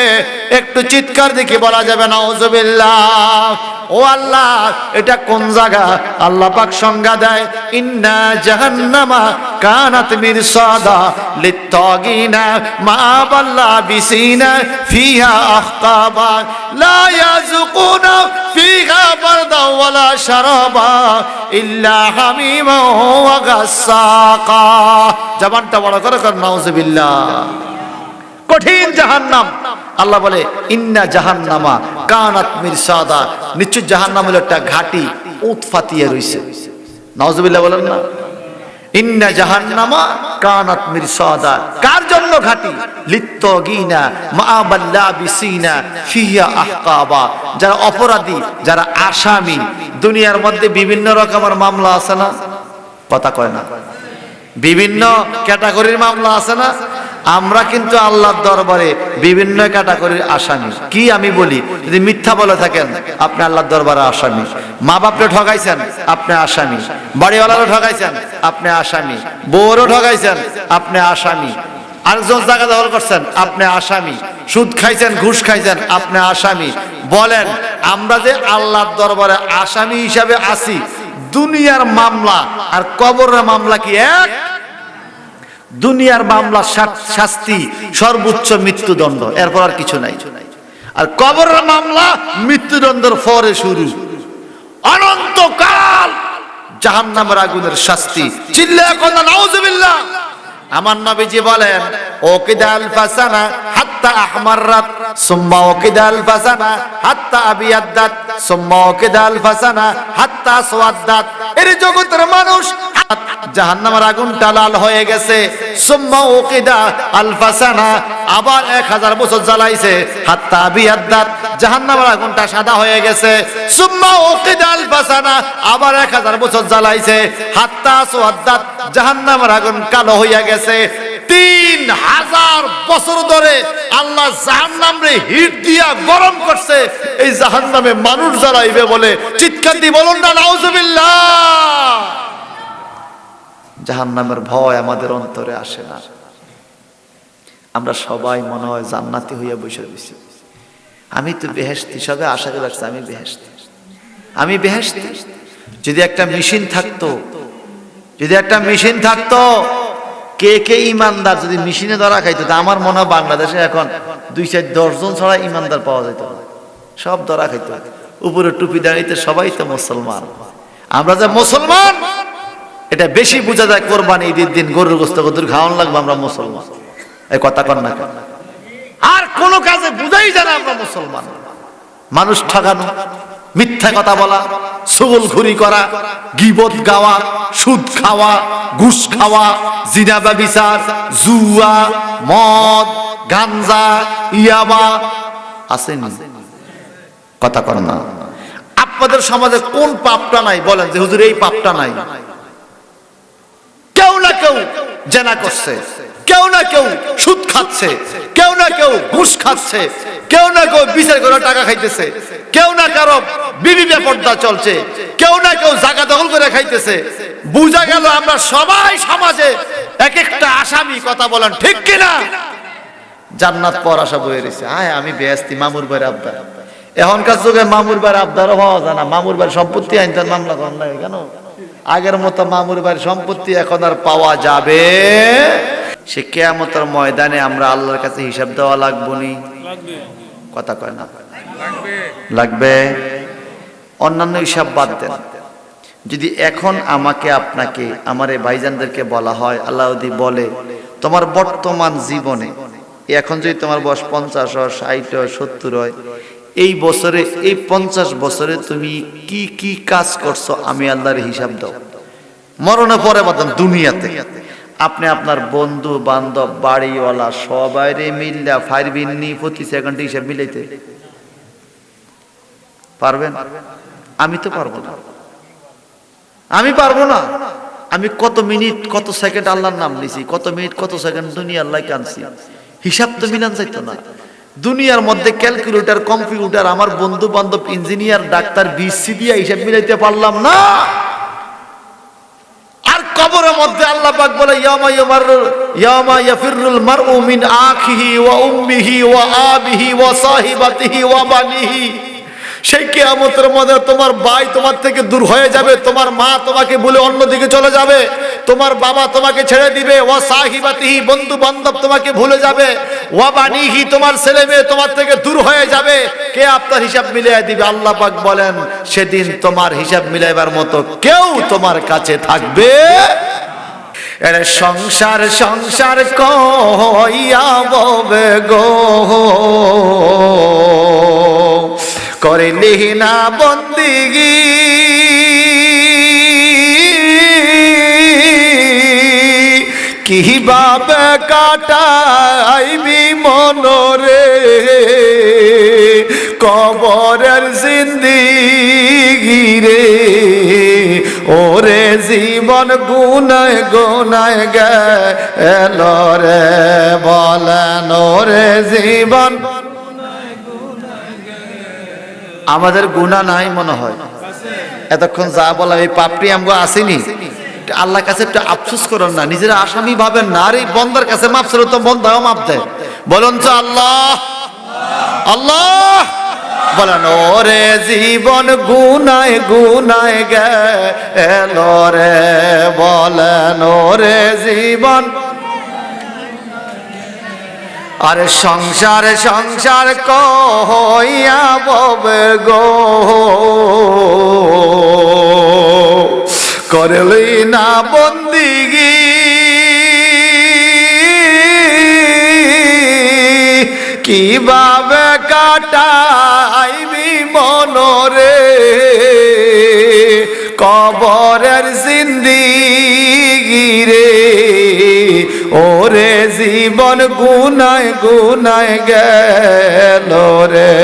একটু চিৎকার দেখে বলা যাবে নাউজুবিল্লাহ। ও আল্লাহ, এটা কোন জায়গা? আল্লাহ পাক সংজ্ঞা দেয়, ইন্না জাহান্নামা কানাত মিরসাদা লিত্তাগিনা মাআবাল লাবিসিনা ফিহা আখতাবা লা ইয়াযুকুনা ফিহা বারদা ওয়ালা শারাবা ইল্লা হামিমা ওয়া গাসসাকা। জবানটা বড় করে কর নাউজুবিল্লাহ। কঠিন জাহান্নাম। আল্লাহ বলে ইন্না জাহান্নামা কানাত মিরসাদা, নিশ্চয় জাহান্নাম হলো একটা ঘাটি, উট ফাটিয়ে রইছে। নাউজুবিল্লাহ বলেন না? ইন্না জাহান্নামা কানাত মিরসাদা, কার জন্য ঘাটি? লিত্তাগিনা মাআবাল লাবিসিনা ফিহা আহকাবা, যারা অপরাধী, যারা আসামি। দুনিয়ার মধ্যে বিভিন্ন রকমের মামলা আছে না? কথা কয় না? বিভিন্ন ক্যাটাগরির মামলা আছে না? আমরা কিন্তু আল্লাহর দরবারে বিভিন্ন ক্যাটাগরির আসামি। কি আমি বলি, যদি মিথ্যা বলে থাকেন আপনি আল্লাহর দরবারে আসামি। মা বাপরে ঠকাইছেন আপনি আসামি, বাড়িওয়ালারও ঠকাইছেন আপনি আসামি, বউরও ঠকাইছেন আপনি আসামি, আরেকজন জায়গা দখল করছেন আপনি আসামি, সুদ খাইছেন, ঘুষ খাইছেন আপনি আসামি। বলেন আমরা যে আল্লাহর দরবারে আসামি হিসাবে আছি, দুনিয়ার মামলা আর কবরের মামলা কি এক? দুনিয়ার মামলা শাস্তি সর্বোচ্চ মৃত্যুদণ্ড, এরপর আর কিছু নাই। আর কবরের মামলা মৃত্যুদণ্ডের পরে শুরু, অনন্তকাল জাহান্নামের আগুনের শাস্তি। চিল্লায়া কোন নাউজুবিল্লাহ। আমার নবীজি বলেন ওকিদাল ফাসানা হাত্তা আহমাররাত সুম্মা ওকিদাল ফাসানা হাত্তা আবিয়াদ্দাত সুম্মা ওকিদাল ফাসানা হাত্তা আসওয়াদ্দাত। এর জগতের মানুষ জাহান্নামের আগুনটা লাল হয়ে গেছে, সুম্মা ওকিদা আল ফাসানা, আবার 1000 বছর জ্বালাইছে, হাত্তা আবিয়াদ্দাত, জাহান্নামের আগুনটা সাদা হয়ে গেছে, সুম্মা ওকিদা আল ফাসানা, আবার 1000 বছর জ্বালাইছে, হাত্তা আসওয়াদ্দাত, জাহান্নামের আগুন কালো হইয়া গেছে। 3000 বছর ধরে আল্লাহ জাহান্নামরে হিট দিয়া গরম করছে, এই জাহান্নামে মানুষ জ্বালাইবে বলে চিৎকার দিয়ে বলুন না নাউজুবিল্লাহ। জাহান্নামের ভয় আমাদের অন্তরে আসে না। আমরা সবাই মনে হয় জান্নাতি হইয়া বসে রয়েছি। আমি তো বেহেশতি, সবে আশা করে রাখছি আমি বেহেশতি, আমি বেহেশতি। যদি একটা মেশিন থাকতো, যদি একটা মেশিন থাকতো, কে কে ইমানদার যদি মেশিনে ধরা খাইতো, আমার মনে হয় বাংলাদেশে এখন 2-4-10 জন ছাড়া ইমানদার পাওয়া যেত না, সব ধরা খাইতো। উপরে টুপি দাঁড়িয়ে সবাই তো মুসলমান। আমরা যে মুসলমান এটা বেশি বোঝা যায় কোরবানি ঈদের দিন গরুর গোশত কদুর খাওয়ান লাগবে, আমরা মুসলমান। এই কথা কন না, আর কোন কাজে বুঝাই যায় না আমরা মুসলমান। মানুষ ঠকানো, মিথ্যা কথা বলা, চুগলখুরি করা, গীবত গাওয়া, সুদ খাওয়া, ঘুষ খাওয়া, জিনা ব্যভিচার, জুয়া, মদ, গাঞ্জা, ইয়াবা আসেনি? কথা কর না। আপনাদের সমাজে কোন পাপটা নাই বলেন যে হুজুর এই পাপটা নাই? কেউ না কেউ জেনা করছে, কেউ না কেউ সুদ খাচ্ছে, কেউ না কেউ ঘুষ খাচ্ছে, কেউ না কেউ বিচার করে টাকা খাইতেছে, কেউ না কারো বিবি বেপরদা চলছে, কেউ না কেউ জায়গা দখল করে খাইতেছে। বুঝা গেল আমরা সবাই সমাজে এক একটা আসামি। কথা বলেন ঠিক কিনা? জান্নাত পর আশা বয়ে রয়েছে। হ্যাঁ আমি বেহেশতি মামুর ভাইয়ের আবদার। এখনকার যুগে মামুর ভাইয়ের আবদারও হওয়া যায় না। মামুর ভাইয়ের সম্পত্তি আইনতার মামলা করেন লাগে কেন? আগের মতো মামুর ভাইয়ের সম্পত্তি এখন আর পাওয়া যাবে? সে কিয়ামতের ময়দানে আমরা আল্লাহর কাছে হিসাব দেওয়া লাগবে নি? কথা কয় না? লাগবে। অন্যান্য হিসাব বাদ দেন। যদি এখন আমাকে আপনাকে আমার এই ভাইজানদেরকে বলা হয়, আল্লাহ যদি বলে তোমার বর্তমান জীবনে এখন যদি তোমার বয়স 50 হয়, 60 হয়, 70 হয়, এই বছরে এই 50 বছরে তুমি কি কি কাজ করছো আমি আল্লাহর হিসাব দাও। মরণে পরে বাদাম দুনিয়াতে আপনি আপনার বন্ধু বান্ধব বাড়িওয়ালা সবাই মিল্লা ফাইরবিননি প্রতি সেকেন্ডে হিসাব মিলাইতে পারবেন? আমি তো পারবো না। আমি পারবো না। আমি কত মিনিট কত সেকেন্ড আল্লাহর নাম নিছি, কত মিনিট কত সেকেন্ড দুনিয়া আল্লাহকে আনছি, হিসাব তো মিলান যাইতো না। দুনিয়ার মধ্যে ক্যালকুলেটর, কম্পিউটার, আমার বন্ধু বান্ধব, ইঞ্জিনিয়ার, ডাক্তার, বিসি দিয়ে হিসাব মিলাইতে পারলাম না। আর কবরের মধ্যে আল্লাহ পাক বলে ইয়ামা ইয়াফিরুল মারউ মিন আখিহি ওয়া উম্মিহি ওয়া আবিহি ওয়া সাহিবাতিহি ওয়া বানিহি। সেই কিয়ামতের মধ্যে তোমার ভাই তোমার থেকে দূর হয়ে যাবে, তোমার মা তোমাকে ভুলে অন্যদিকে চলে যাবে, তোমার বাবা তোমাকে ছেড়ে দিবে, ওয়া সাহিবাতিহি বন্ধু বান্ধব তোমাকে ভুলে যাবে, ওয়া বানিহি তোমার ছেলে মেয়ে তোমার থেকে দূর হয়ে যাবে। কে আপনার হিসাব মিলিয়ে দিবে? আল্লাহ পাক বলেন সেদিন তোমার হিসাব মিলাইবার মতো কেউ তোমার কাছে থাকবে। এর সংসার সংসার কইয়া ববে গো করিলি না বন্দিগি, কিভাবে কাটাইবি মনরে কবরের জিন্দিগি রে। ওরে জীবন গুনায় গুনায় গেল রে, বলেন ওরে জীবন। আমাদের গুনাহ নাই মনে হয়? এতক্ষণ যা বলা এই পাপড়ি আমগো আসেনি? আল্লাহর কাছে একটু আফসোস করেন না, নিজেরা আসামি ভাবেন না। আর এই বন্দার কাছে মাপ ছিল তো বন্দাও মাপ দেয়। বলুন তো আল্লাহ আল্লাহ। বলেন ওরে জীবন গুনায় গুনায় গেল রে, বলেন ওরে জীবন। আরে সংসার সংসার কইয়া ববে গো করলি না বন্দিগি, কিভাবে কাটাইবি মনরে কবরের জিন্দিগি রে। ওরে জীবন গুনায় গুনায় গেল রে,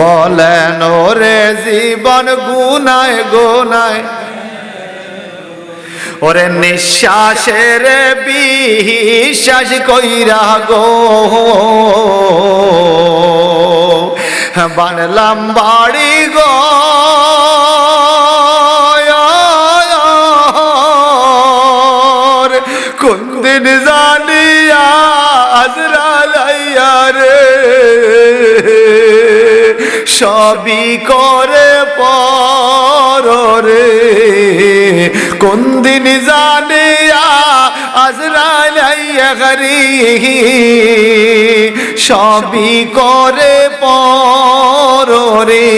বলেন ওরে জীবন গুনায় গুনায়। ওরে নিঃশ্বাসের বিশ্বাস কইরা গো বানলাম বাড়ি গো, কোন দিন জানিয়া আজরাইল আইয়া রে, সবই করে পর রে, কোন দিন জানিয়া আজরাইল আইয়া গারি, সবই করে পর রে।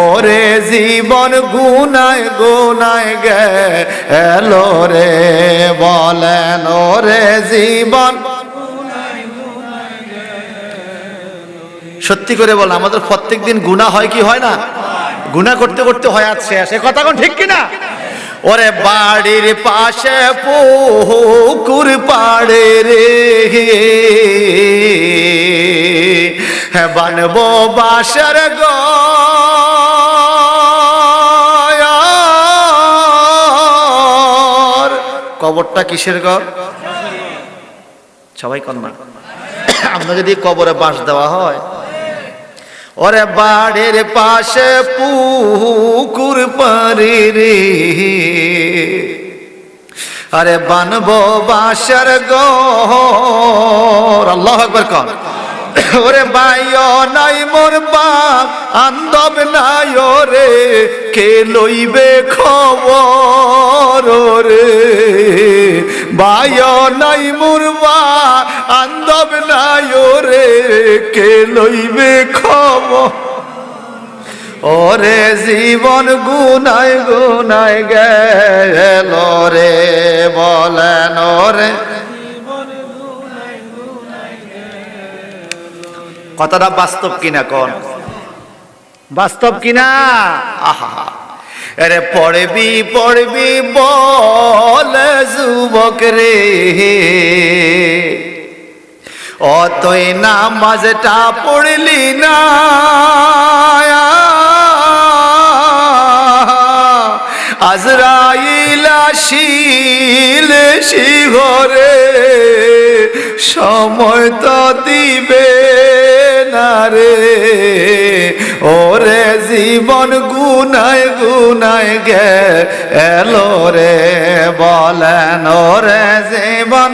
ওরে জীবন গুনায় গুনায় গেল রে, বলেন ওরে জীবন। সত্যি করে বল, আমাদের প্রত্যেকদিন গুনাহ হয় কি হয় না? গুনাহ করতে করতে হয় আজ শেষ। এ কথা কোন ঠিক কিনা? ওরে বাড়ির পাশে পুকুর পাড়ে রে, বানবো বাসর ঘর। কবরটা কিসের ঘর? সবাই কন্যা আমরা যদি কবরে বাঁশ দেওয়া হয়, ওরে বাড়ির পাশে পুকুর পাড়ে রে, আরে বানবো বাসর ঘর। আল্লাহু আকবার কর। ওরে বাইও নাই মোর বাপ আন্দব নাই ওরে, কে লইবে খবর রে। বাইও নাই মোর বাপ আন্দব নাই ওরে, কে লইবে খবর। ওরে জীবন গুনায় গুনায় গেল রে, বলেন ওরে। কথাটা বাস্তব কিনা কোন? বাস্তব কিনা? আহা, আরে পড়বি পড়বি বলে যুবক রে, অতই নামাজটা পড়লি না, আজরাইল আসিল শিহরে, সময় তো দিবে না রে। ওরে জীবন গুনায় গুনায় গেল রে, বলেন ওরে জীবন।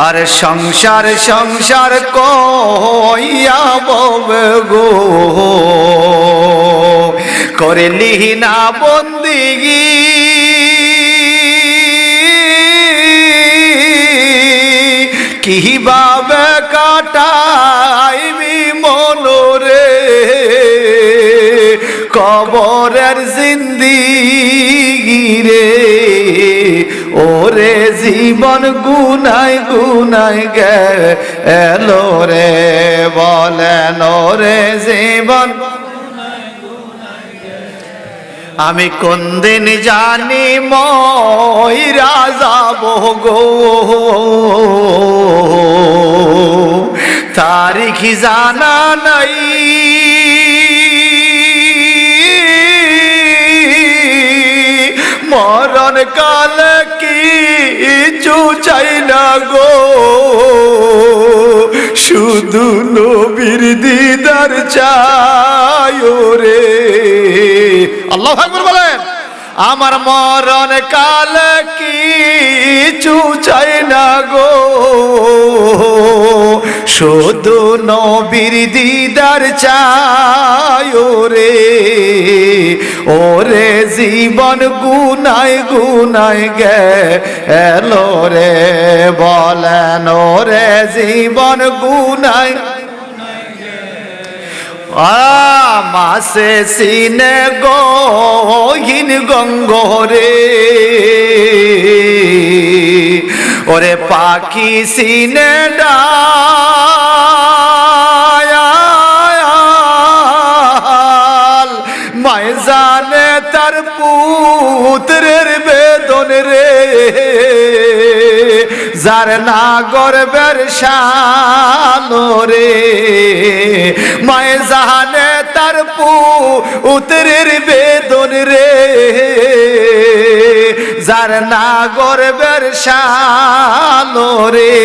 আরে সংসার সংসার কইয়া ববে গো, করলি না বন্দিগি, কিভাবে কাটাইবি মনোরে, কবরের জিন্দিগি রে। ওরে জীবন গুনায় গুনায় গেল রে, বলেন ওরে জীবন। আমি কোন দিন জানি মইরা যাব গো, তারিখ জানা নাই, মরণ কালে কিছু চাই না গো, শুধু নবীর দিদার চাই রে। আল্লাহু আকবার বলেন। আমার মরণ কালে কিছু চাই না গো, শুধু নবীর দিদার চাই রে। ওরে জীবন গুনায় গুনায় গেল রে, বলেন ওরে জীবন গুনায়। মাসে সিনে গহীন গঙ্গরে, ওরে পাখি সিনে ডাল, মায় জানে তার পুত্রের বেদন রে, যার না গর্বের শান রে। মায় জানে তার পুত্রের বেদন রে, যার না গর্বের শান রে।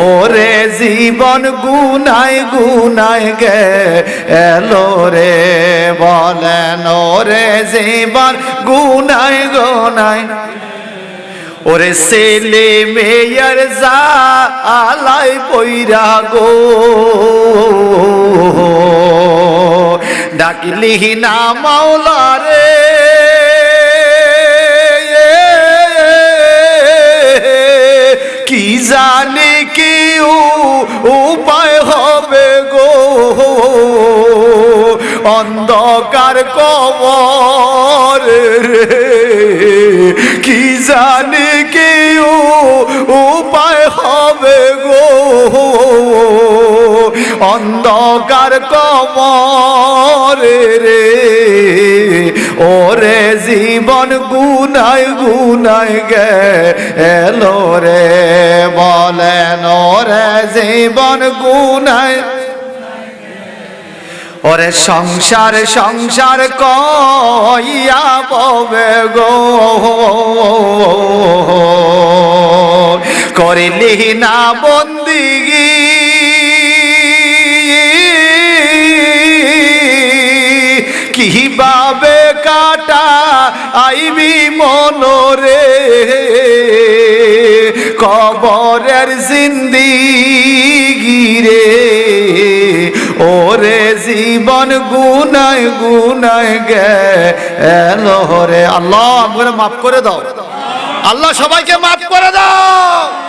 ওরে জীবন গুনায় গুনায় গেল রে, বলেন ওরে জীবন গুনায় গুনায়। ওরে ছেলে মেয়ের জালাই পইরা গো, ডাকলি না মাওলা রে, কি জানি কি উপায় হবে গো, অন্ধকার কবর রে, কি জানি কি উপায় হবে গো, অন্ধকার কবরে রে ওরে জীবন গুনায় গুনায় গেল রে বলেন ওরে জীবন গুনায় ওরে সংসার সংসার কইয়া ববে গো করিলি না বন্দিগি কিভাবে কাটা আইবি মনরে কবরের জিন্দিগি রে ওরে জীবন গুনায় গুনায় গেল রে আল্লাহ আমাকে মাফ করে দাও আল্লাহ সবাইকে মাফ করে দাও